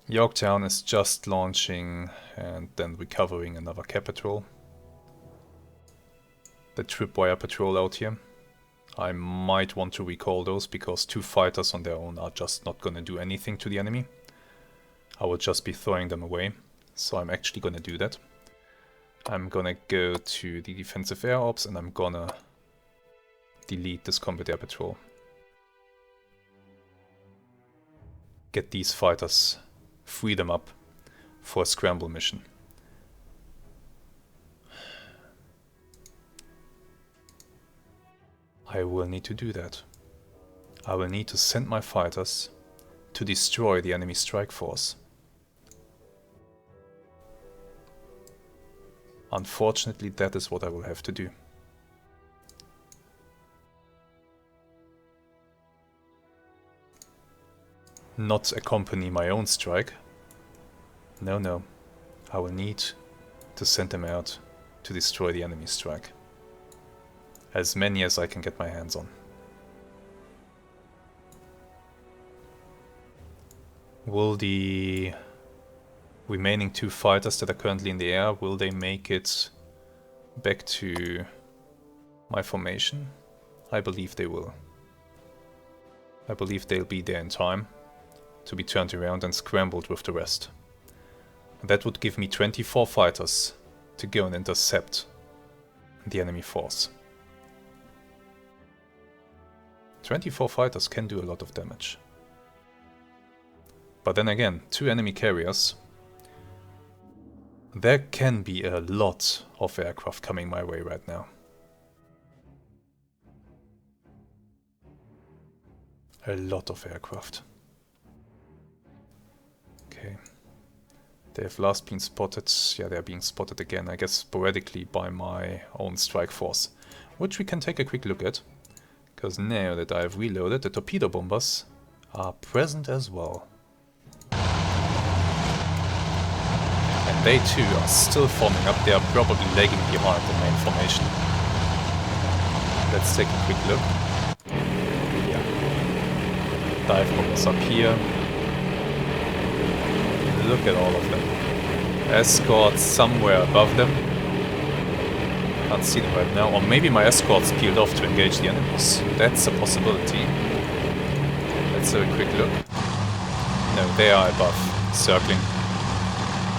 Yorktown is just launching and then recovering another capital. the tripwire patrol out here. I might want to recall those because 2 fighters on their own are just not gonna do anything to the enemy. I would just be throwing them away, so I'm actually gonna do that. I'm gonna go to the defensive air ops and I'm gonna delete this combat air patrol. Get these fighters, free them up for a scramble mission. I will need to do that. I will need to send my fighters to destroy the enemy strike force. Unfortunately, that is what I will have to do. Not accompany my own strike. No, no. I will need to send them out to destroy the enemy strike. As many as I can get my hands on. Will the remaining 2 fighters that are currently in the air, will they make it back to my formation? I believe they will. I believe they'll be there in time to be turned around and scrambled with the rest. And that would give me 24 fighters to go and intercept the enemy force. 24 fighters can do a lot of damage. But then again, 2 enemy carriers. There can be a lot of aircraft coming my way right now. A lot of aircraft. Okay. They have last been spotted. Yeah, they're being spotted again, I guess sporadically by my own strike force. Which we can take a quick look at. Because now that I've reloaded, the torpedo bombers are present as well. And they too are still forming up. They are probably lagging behind the main formation. Let's take a quick look. Yeah. Dive bombers up here. Look at all of them. Escorts somewhere above them. Can't see them right now. Or maybe my escorts peeled off to engage the enemies. That's a possibility. Let's have a quick look. No, they are above, circling,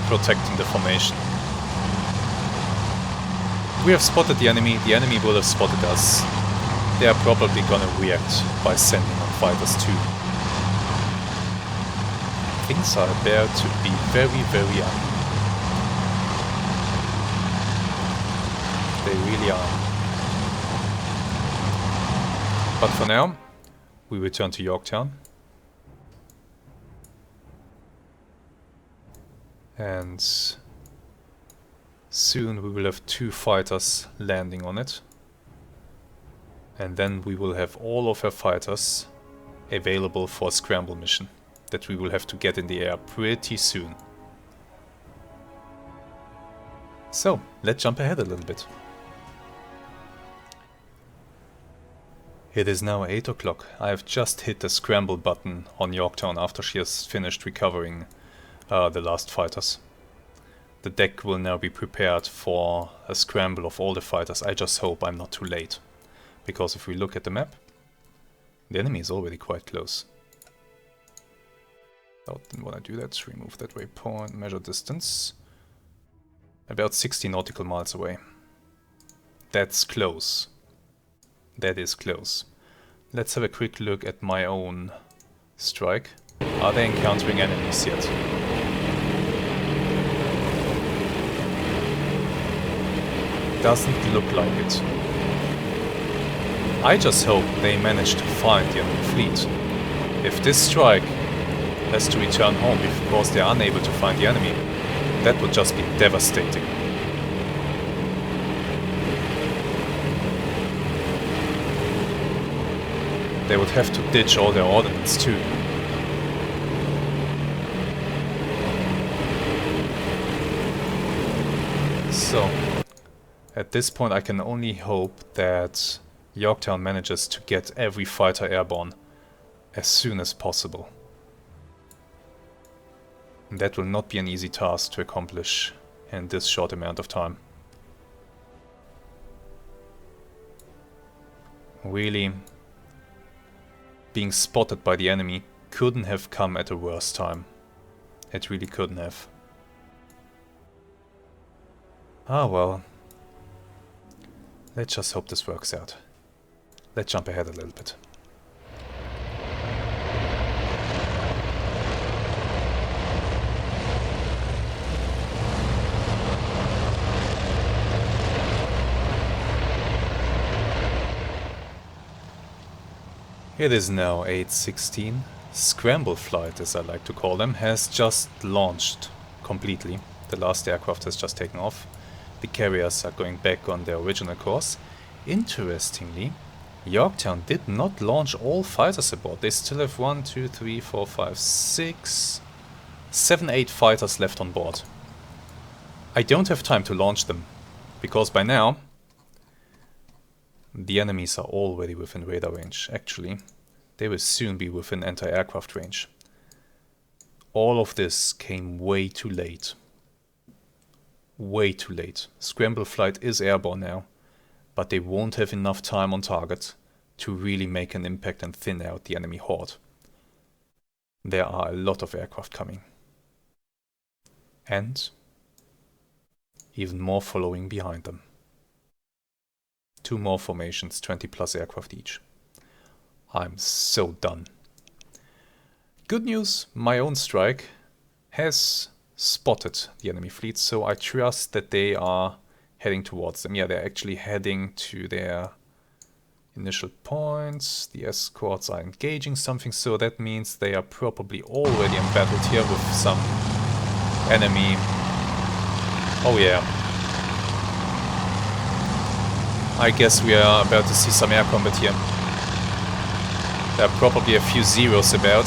protecting the formation. We have spotted the enemy will have spotted us. They are probably gonna react by sending on fighters too. Things are about to be very, very ugly. They really are. But for now, we return to Yorktown. And soon we will have 2 fighters landing on it. And then we will have all of our fighters available for a scramble mission that we will have to get in the air pretty soon. So, let's jump ahead a little bit. It is now 8 o'clock. I have just hit the scramble button on Yorktown after she has finished recovering the last fighters. The deck will now be prepared for a scramble of all the fighters. I just hope I'm not too late. Because if we look at the map, the enemy is already quite close. I didn't want to do that. Remove that waypoint, measure distance. About 60 nautical miles away. That's close. That is close. Let's have a quick look at my own strike. Are they encountering enemies yet? Doesn't look like it. I just hope they manage to find the enemy fleet. If this strike has to return home because they are unable to find the enemy, that would just be devastating. They would have to ditch all their ordnance too. So, at this point I can only hope that Yorktown manages to get every fighter airborne as soon as possible. And that will not be an easy task to accomplish in this short amount of time. Really, being spotted by the enemy couldn't have come at a worse time. It really couldn't have. Ah well. Let's just hope this works out. Let's jump ahead a little bit. It is now 8:16. Scramble flight, as I like to call them, has just launched completely. The last aircraft has just taken off. The carriers are going back on their original course. Interestingly, Yorktown did not launch all fighters aboard. They still have 1, 2, 3, 4, 5, 6, 7, 8 fighters left on board. I don't have time to launch them, because by now the enemies are already within radar range. Actually, they will soon be within anti-aircraft range. All of this came way too late. Way too late. Scramble flight is airborne now, but they won't have enough time on target to really make an impact and thin out the enemy horde. There are a lot of aircraft coming. And even more following behind them. 2 more formations, 20 plus aircraft each. I'm so done. Good news, my own strike has spotted the enemy fleet, so I trust that they are heading towards them. Yeah, they're actually heading to their initial points. The escorts are engaging something, so that means they are probably already embattled here with some enemy. Oh yeah. I guess we are about to see some air combat here. There are probably a few Zeros about,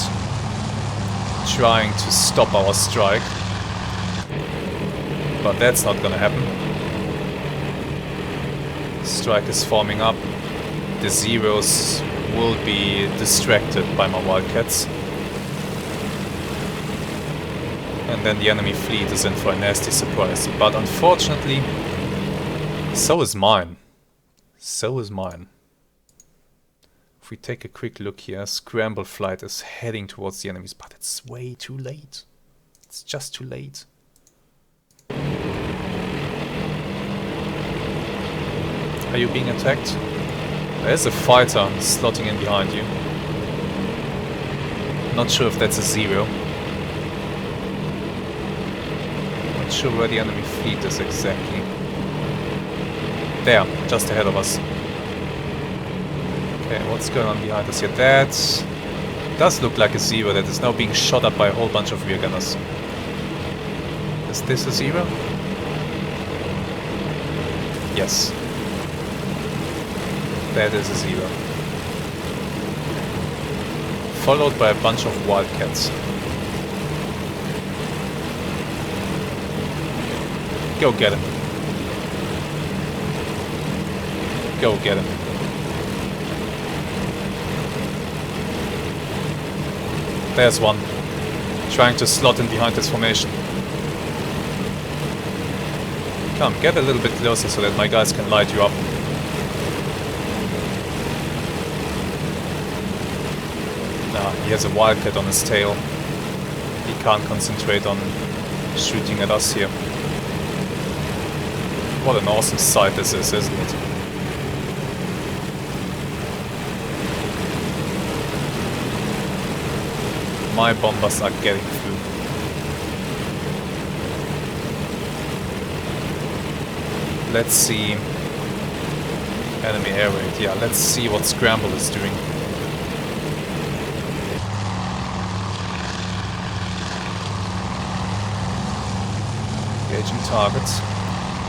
trying to stop our strike. But that's not gonna happen. Strike is forming up. The Zeros will be distracted by my Wildcats. And then the enemy fleet is in for a nasty surprise. But unfortunately, so is mine. So is mine. If we take a quick look here, Scramble flight is heading towards the enemies, but it's way too late. It's just too late. Are you being attacked? There's a fighter slotting in behind you. Not sure if that's a Zero. Not sure where the enemy fleet is exactly. There, just ahead of us. Okay, what's going on behind us here? That does look like a Zero that is now being shot up by a whole bunch of rear gunners. Is this a Zero? Yes. That is a Zero. Followed by a bunch of Wildcats. Go get him. Go get him. There's one. Trying to slot in behind this formation. Come, get a little bit closer so that my guys can light you up. Nah, he has a Wildcat on his tail. He can't concentrate on shooting at us here. What an awesome sight this is, isn't it? My bombers are getting through. Let's see. Enemy air raid. Yeah, let's see what Scramble is doing. Engaging targets.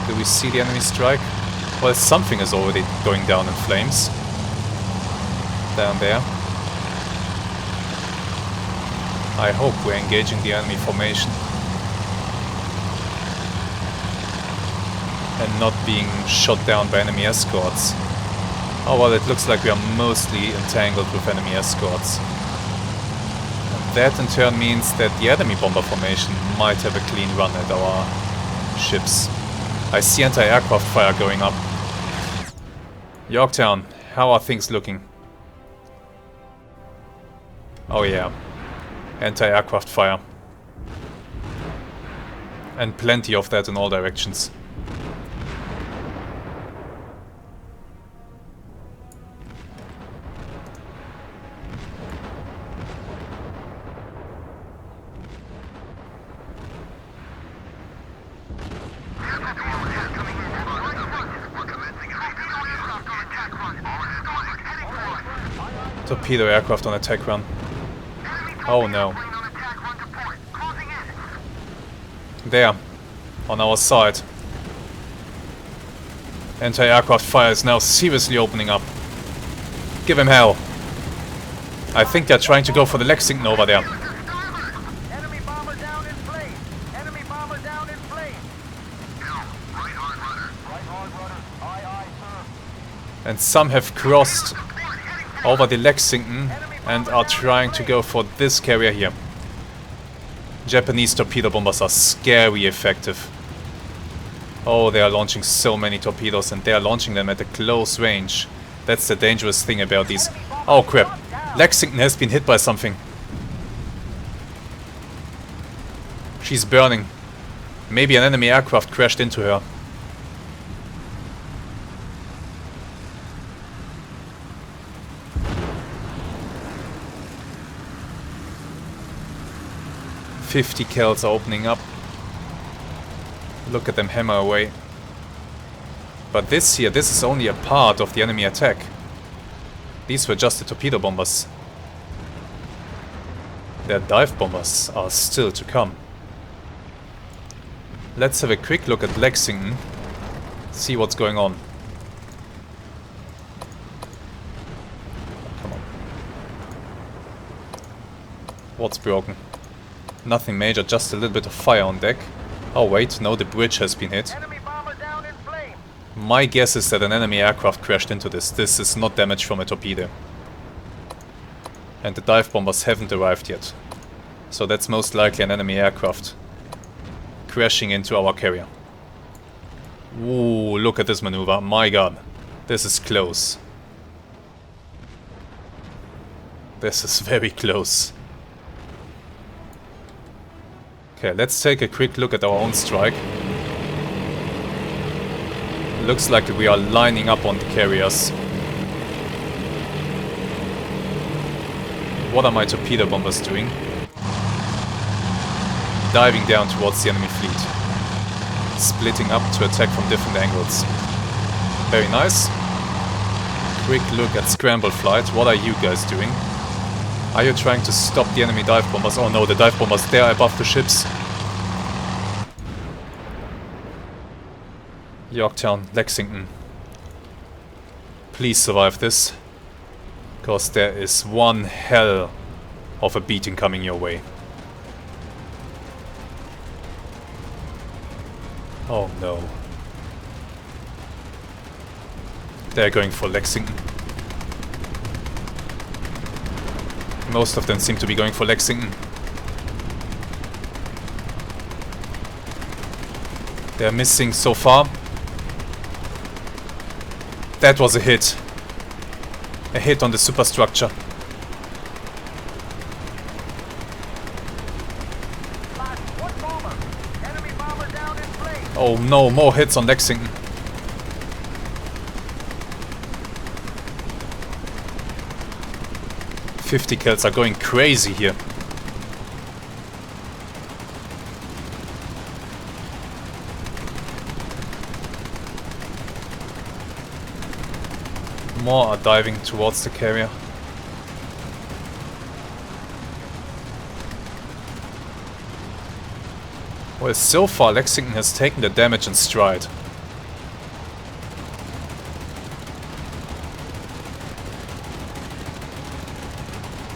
Do we see the enemy strike? Well, something is already going down in flames. Down there. I hope we're engaging the enemy formation and not being shot down by enemy escorts. Oh well, it looks like we are mostly entangled with enemy escorts. And that in turn means that the enemy bomber formation might have a clean run at our ships. I see anti-aircraft fire going up. Yorktown, How are things looking? Oh yeah. Anti-aircraft fire. And plenty of that in all directions. Torpedo aircraft on attack run. Oh no. There. On our side. Anti-aircraft fire is now seriously opening up. Give him hell. I think they're trying to go for the Lexington over there.
Enemy bomber down in flames. Enemy bomber down in flames. Right hard rudder. Right hard rudder. Aye, aye, sir.
And some have crossed over the Lexington and are trying to go for this carrier here. Japanese torpedo bombers are scary effective. Oh, they are launching so many torpedoes and they are launching them at a close range. That's the dangerous thing about these. Oh crap, Lexington has been hit by something. She's burning. Maybe an enemy aircraft crashed into her. "50 cals are opening up. Look at them hammer away. But this here, this is only a part of the enemy attack. These were just the torpedo bombers. Their dive bombers are still to come. Let's have a quick look at Lexington. See what's going on. Come on. What's broken? Nothing major, just a little bit of fire on deck. Oh wait, no, the bridge has been hit.
Enemy bomber down in flames.
My guess is that an enemy aircraft crashed into this. This is not damage from a torpedo. And the dive bombers haven't arrived yet. So that's most likely an enemy aircraft crashing into our carrier. Ooh, look at this maneuver. My god. This is close. This is very close. Okay, let's take a quick look at our own strike. Looks like we are lining up on the carriers. What are my torpedo bombers doing? Diving down towards the enemy fleet. Splitting up to attack from different angles. Very nice. Quick look at scramble flight. What are you guys doing? Are you trying to stop the enemy dive bombers? Oh no, the dive bombers, they are above the ships. Yorktown, Lexington. Please survive this. Because there is one hell of a beating coming your way. Oh no. They're going for Lexington. Most of them seem to be going for Lexington. They're missing so far. That was a hit. A hit on the superstructure.
One bomber. Enemy bomber down in flames.
Oh no, more hits on Lexington. "50 kills are going crazy here. More are diving towards the carrier. Well, so far Lexington has taken the damage in stride.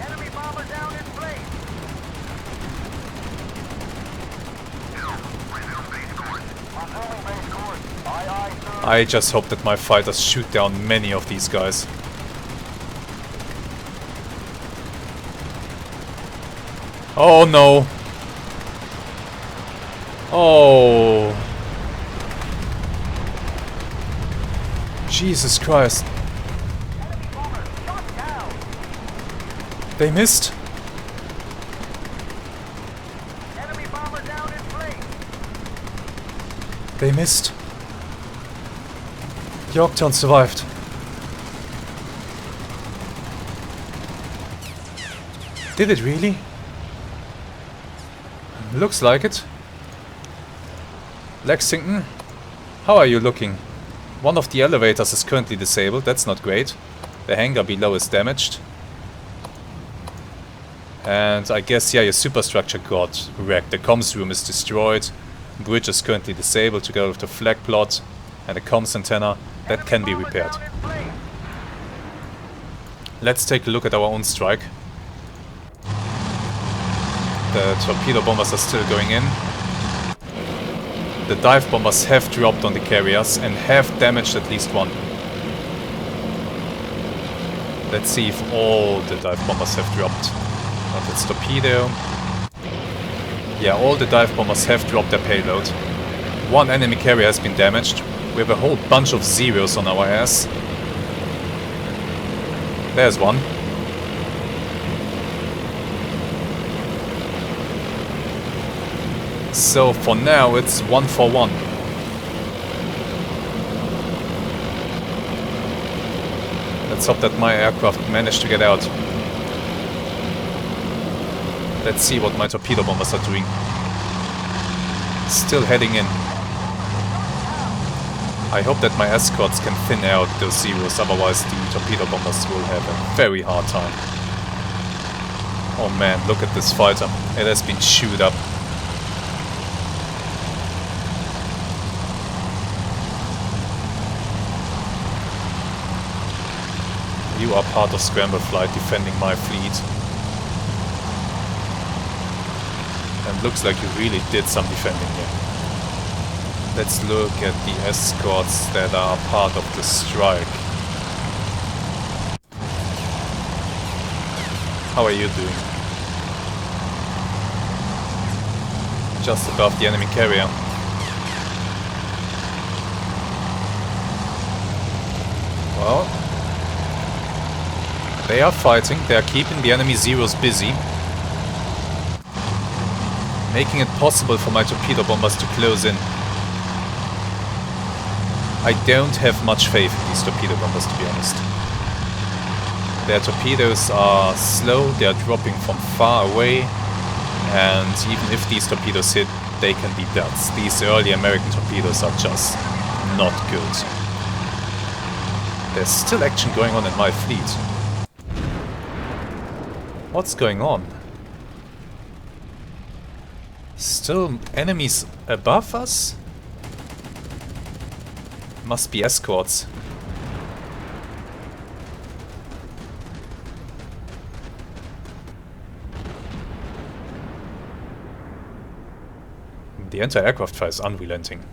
Enemy bomber down in flames. Resuming base course. Aye, aye, sir.
I just hope that my fighters shoot down many of these guys. Oh no! Oh! Jesus Christ! They missed.
Enemy bomber down in flames.
They missed. Yorktown survived. Did it really? Looks like it. Lexington, how are you looking? One of the elevators is currently disabled, that's not great. The hangar below is damaged. And I guess, yeah, your superstructure got wrecked. The comms room is destroyed. Bridge is currently disabled together with the flag plot and the comms antenna. That can be repaired. Let's take a look at our own strike. The torpedo bombers are still going in. The dive bombers have dropped on the carriers and have damaged at least one. Let's see if all the dive bombers have dropped. Not its torpedo. Yeah, all the dive bombers have dropped their payload. One enemy carrier has been damaged. We have a whole bunch of zeros on our ass. There's one. So for now it's 1 for 1. Let's hope that my aircraft managed to get out. Let's see what my torpedo bombers are doing. Still heading in. I hope that my escorts can thin out those zeros, otherwise the torpedo bombers will have a very hard time. Oh man, look at this fighter. It has been chewed up. You are part of Scramble Flight defending my fleet. And looks like you really did some defending here. Let's look at the escorts that are part of the strike. How are you doing? Just above the enemy carrier. Well, they are fighting, they are keeping the enemy zeros busy, making it possible for my torpedo bombers to close in. I don't have much faith in these torpedo bombers, to be honest. Their torpedoes are slow, they are dropping from far away, and even if these torpedoes hit, they can be duds. These early American torpedoes are just not good. There's still action going on in my fleet. What's going on? Still enemies above us? Must be escorts. The anti-aircraft fire is unrelenting.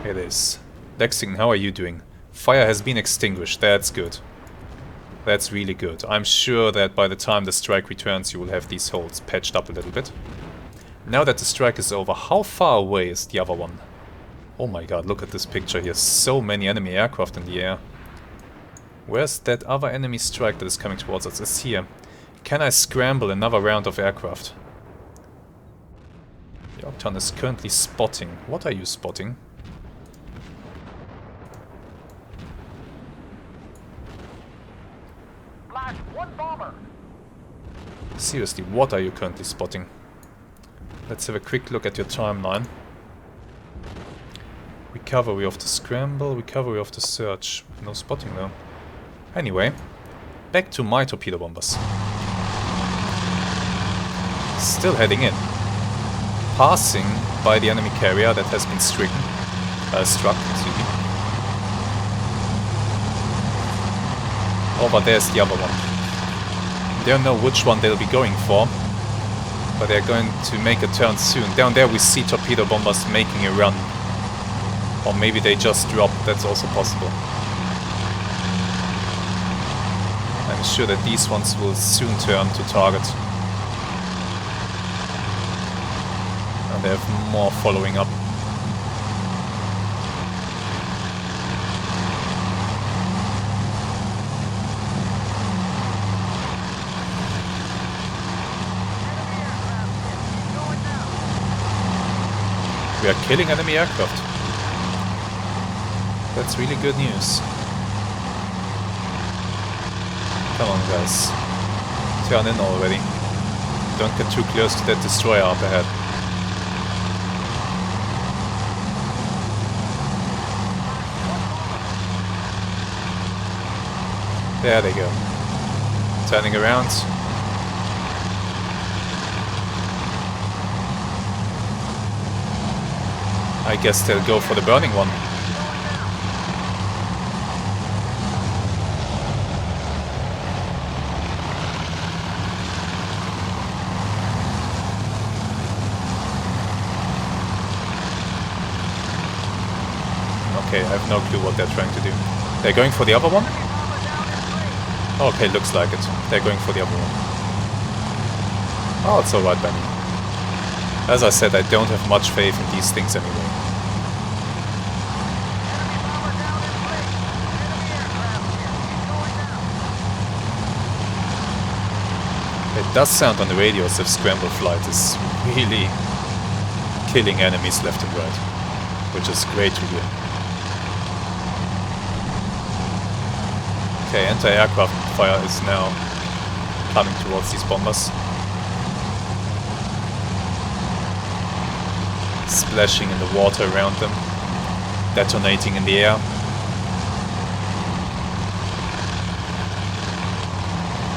It is. Lexington, how are you doing? Fire has been extinguished, that's good. That's really good. I'm sure that by the time the strike returns you will have these holes patched up a little bit. Now that the strike is over, how far away is the other one? Oh my god, look at this picture here. So many enemy aircraft in the air. Where's that other enemy strike that is coming towards us? It's here. Can I scramble another round of aircraft? Yorktown is currently spotting. What are you spotting?
Flash, one bomber.
Seriously, what are you currently spotting? Let's have a quick look at your timeline. Recovery of the scramble, recovery of the search. No spotting though. Anyway, back to my torpedo bombers. Still heading in. Passing by the enemy carrier that has been struck. Excuse me. Over there's the other one. Don't know which one they'll be going for, but they're going to make a turn soon. Down there we see torpedo bombers making a run. Or maybe they just dropped, that's also possible. I'm sure that these ones will soon turn to target. And they have more following up. We are killing enemy aircraft. That's really good news. Come on, guys. Turn in already. Don't get too close to that destroyer up ahead. There they go. Turning around. I guess they'll go for the burning one. Okay, I have no clue what they're trying to do. They're going for the other one? Okay, looks like it. They're going for the other one. Oh, it's alright by me. As I said, I don't have much faith in these things anyway. It does sound on the radio as if scramble flight is really killing enemies left and right, which is great to hear. Okay, anti-aircraft fire is now coming towards these bombers. Splashing in the water around them, detonating in the air.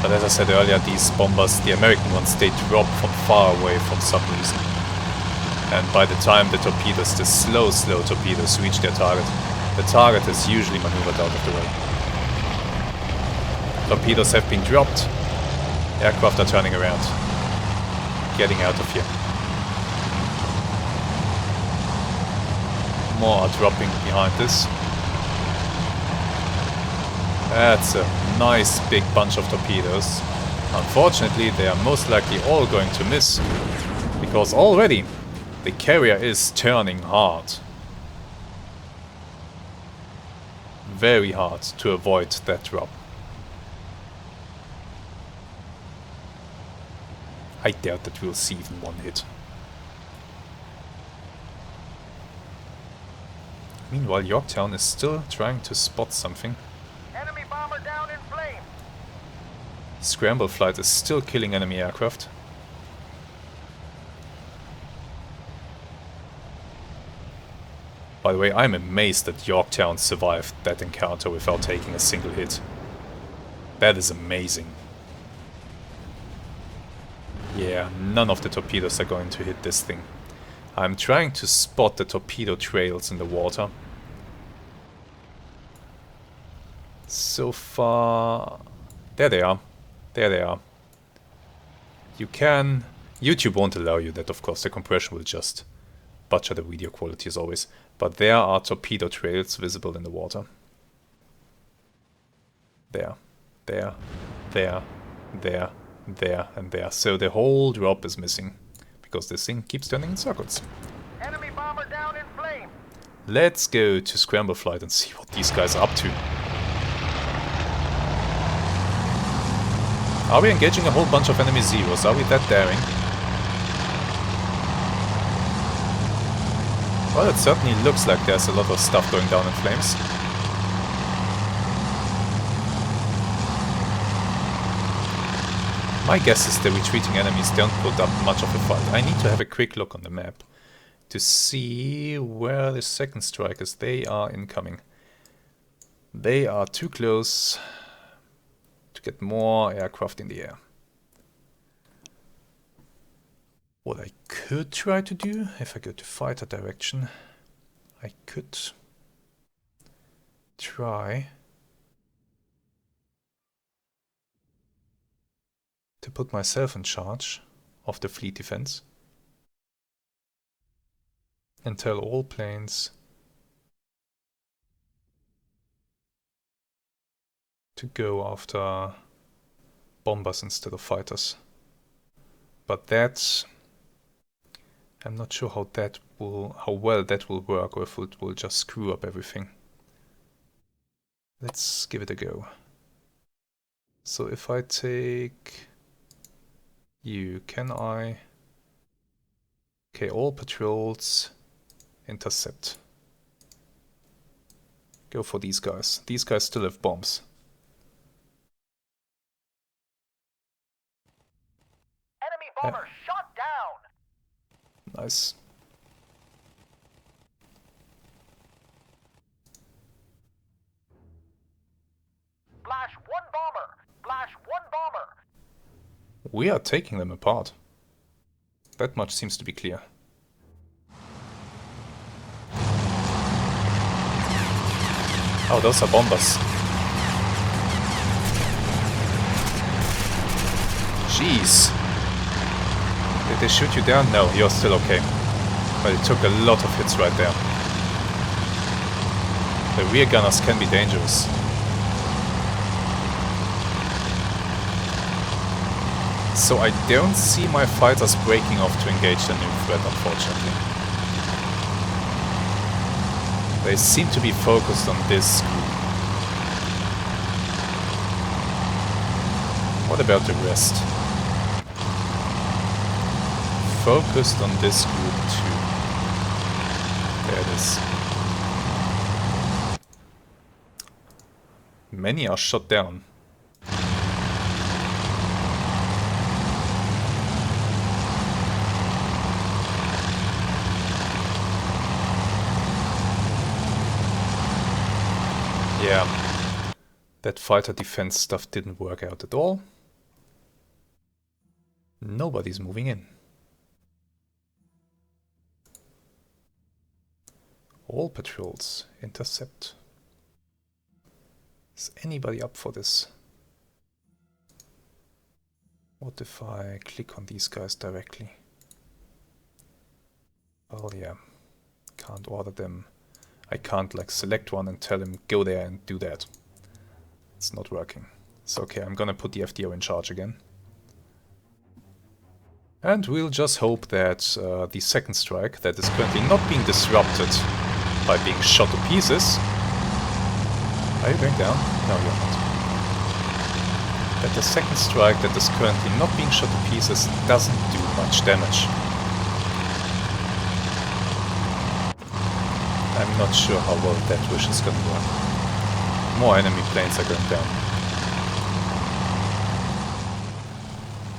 But as I said earlier, these bombers, the American ones, they drop from far away from some reason. And by the time the torpedoes, the slow torpedoes, reach their target, the target is usually maneuvered out of the way. Torpedoes have been dropped. Aircraft are turning around. Getting out of here. More are dropping behind this. That's a nice big bunch of torpedoes. Unfortunately, they are most likely all going to miss. Because already the carrier is turning hard. Very hard to avoid that drop. I doubt that we'll see even one hit. Meanwhile, Yorktown is still trying to spot something.
Enemy bomber down in flames.
Scramble flight is still killing enemy aircraft. By the way, I'm amazed that Yorktown survived that encounter without taking a single hit. That is amazing. Yeah, none of the torpedoes are going to hit this thing. I'm trying to spot the torpedo trails in the water. So far... There they are. There they are. You can... YouTube won't allow you that, of course. The compression will just butcher the video quality as always. But there are torpedo trails visible in the water. There. There. There. There. There and there. So the whole drop is missing. Because this thing keeps turning in circles.
Enemy bomber down in flames.
Let's go to scramble flight and see what these guys are up to. Are we engaging a whole bunch of enemy Zeros? Are we that daring? Well, it certainly looks like there's a lot of stuff going down in flames. My guess is the retreating enemies don't put up much of a fight. I need to have a quick look on the map to see where the second strikers, they are incoming. They are too close to get more aircraft in the air. What I could try to do, if I go to fighter direction, I could try to put myself in charge of the fleet defense and tell all planes to go after bombers instead of fighters. But that's... I'm not sure how well that will work, or if it will just screw up everything. Let's give it a go. So if I take you, can I... Okay, all patrols Intercept. Go for these guys. These guys still have bombs.
Enemy bomber shot down.
Nice.
Flash one bomber. Flash one bomber.
We are taking them apart. That much seems to be clear. Oh, those are bombers. Jeez. Did they shoot you down? No, you're still okay. But it took a lot of hits right there. The rear gunners can be dangerous. So I don't see my fighters breaking off to engage the new threat, unfortunately. They seem to be focused on this group. What about the rest? Focused on this group too. There it is. Many are shot down. Yeah, that fighter defense stuff didn't work out at all. Nobody's moving in. All patrols intercept. Is anybody up for this? What if I click on these guys directly? Oh yeah, can't order them. I can't like select one and tell him go there and do that. It's not working. It's okay, I'm gonna put the FDO in charge again. And we'll just hope that the second strike that is currently not being disrupted by being shot to pieces. Are you going down? No, you're not. That the second strike that is currently not being shot to pieces doesn't do much damage. I'm not sure how well that wish is gonna work. More enemy planes are going down.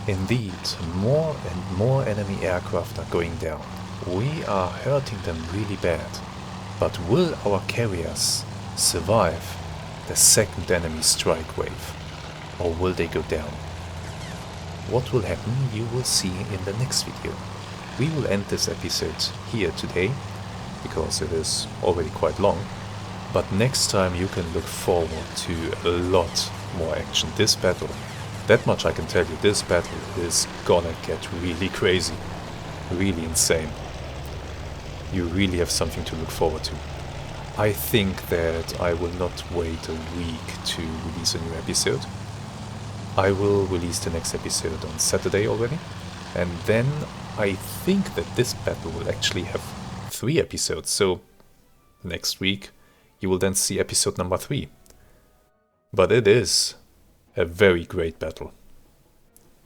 Indeed, more and more enemy aircraft are going down. We are hurting them really bad. But will our carriers survive the second enemy strike wave? Or will they go down? What will happen you will see in the next video. We will end this episode here today, because it is already quite long, but next time you can look forward to a lot more action. This battle, that much I can tell you, this battle is gonna get really crazy, really insane. You really have something to look forward to. I think that I will not wait a week to release a new episode. I will release the next episode on Saturday already, and then I think that this battle will actually have 3 episodes, so next week you will then see episode number 3. But it is a very great battle.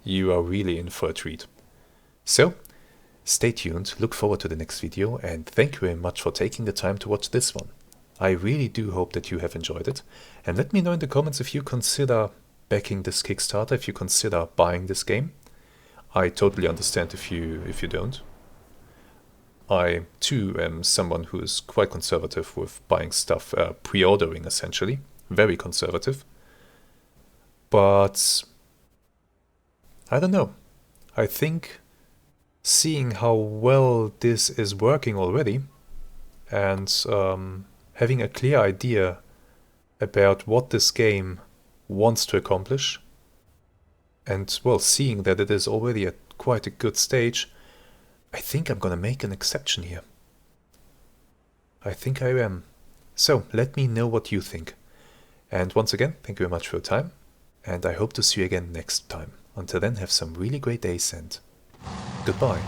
You are really in for a treat. So, stay tuned, look forward to the next video, and thank you very much for taking the time to watch this one. I really do hope that you have enjoyed it, and let me know in the comments if you consider backing this Kickstarter, if you consider buying this game. I totally understand if you don't. I too am someone who is quite conservative with buying stuff, pre-ordering essentially, very conservative. But I don't know. I think seeing how well this is working already and having a clear idea about what this game wants to accomplish, and well, seeing that it is already at quite a good stage, I think I'm gonna make an exception here. I think I am. So, let me know what you think. And once again, thank you very much for your time, and I hope to see you again next time. Until then, have some really great days and goodbye.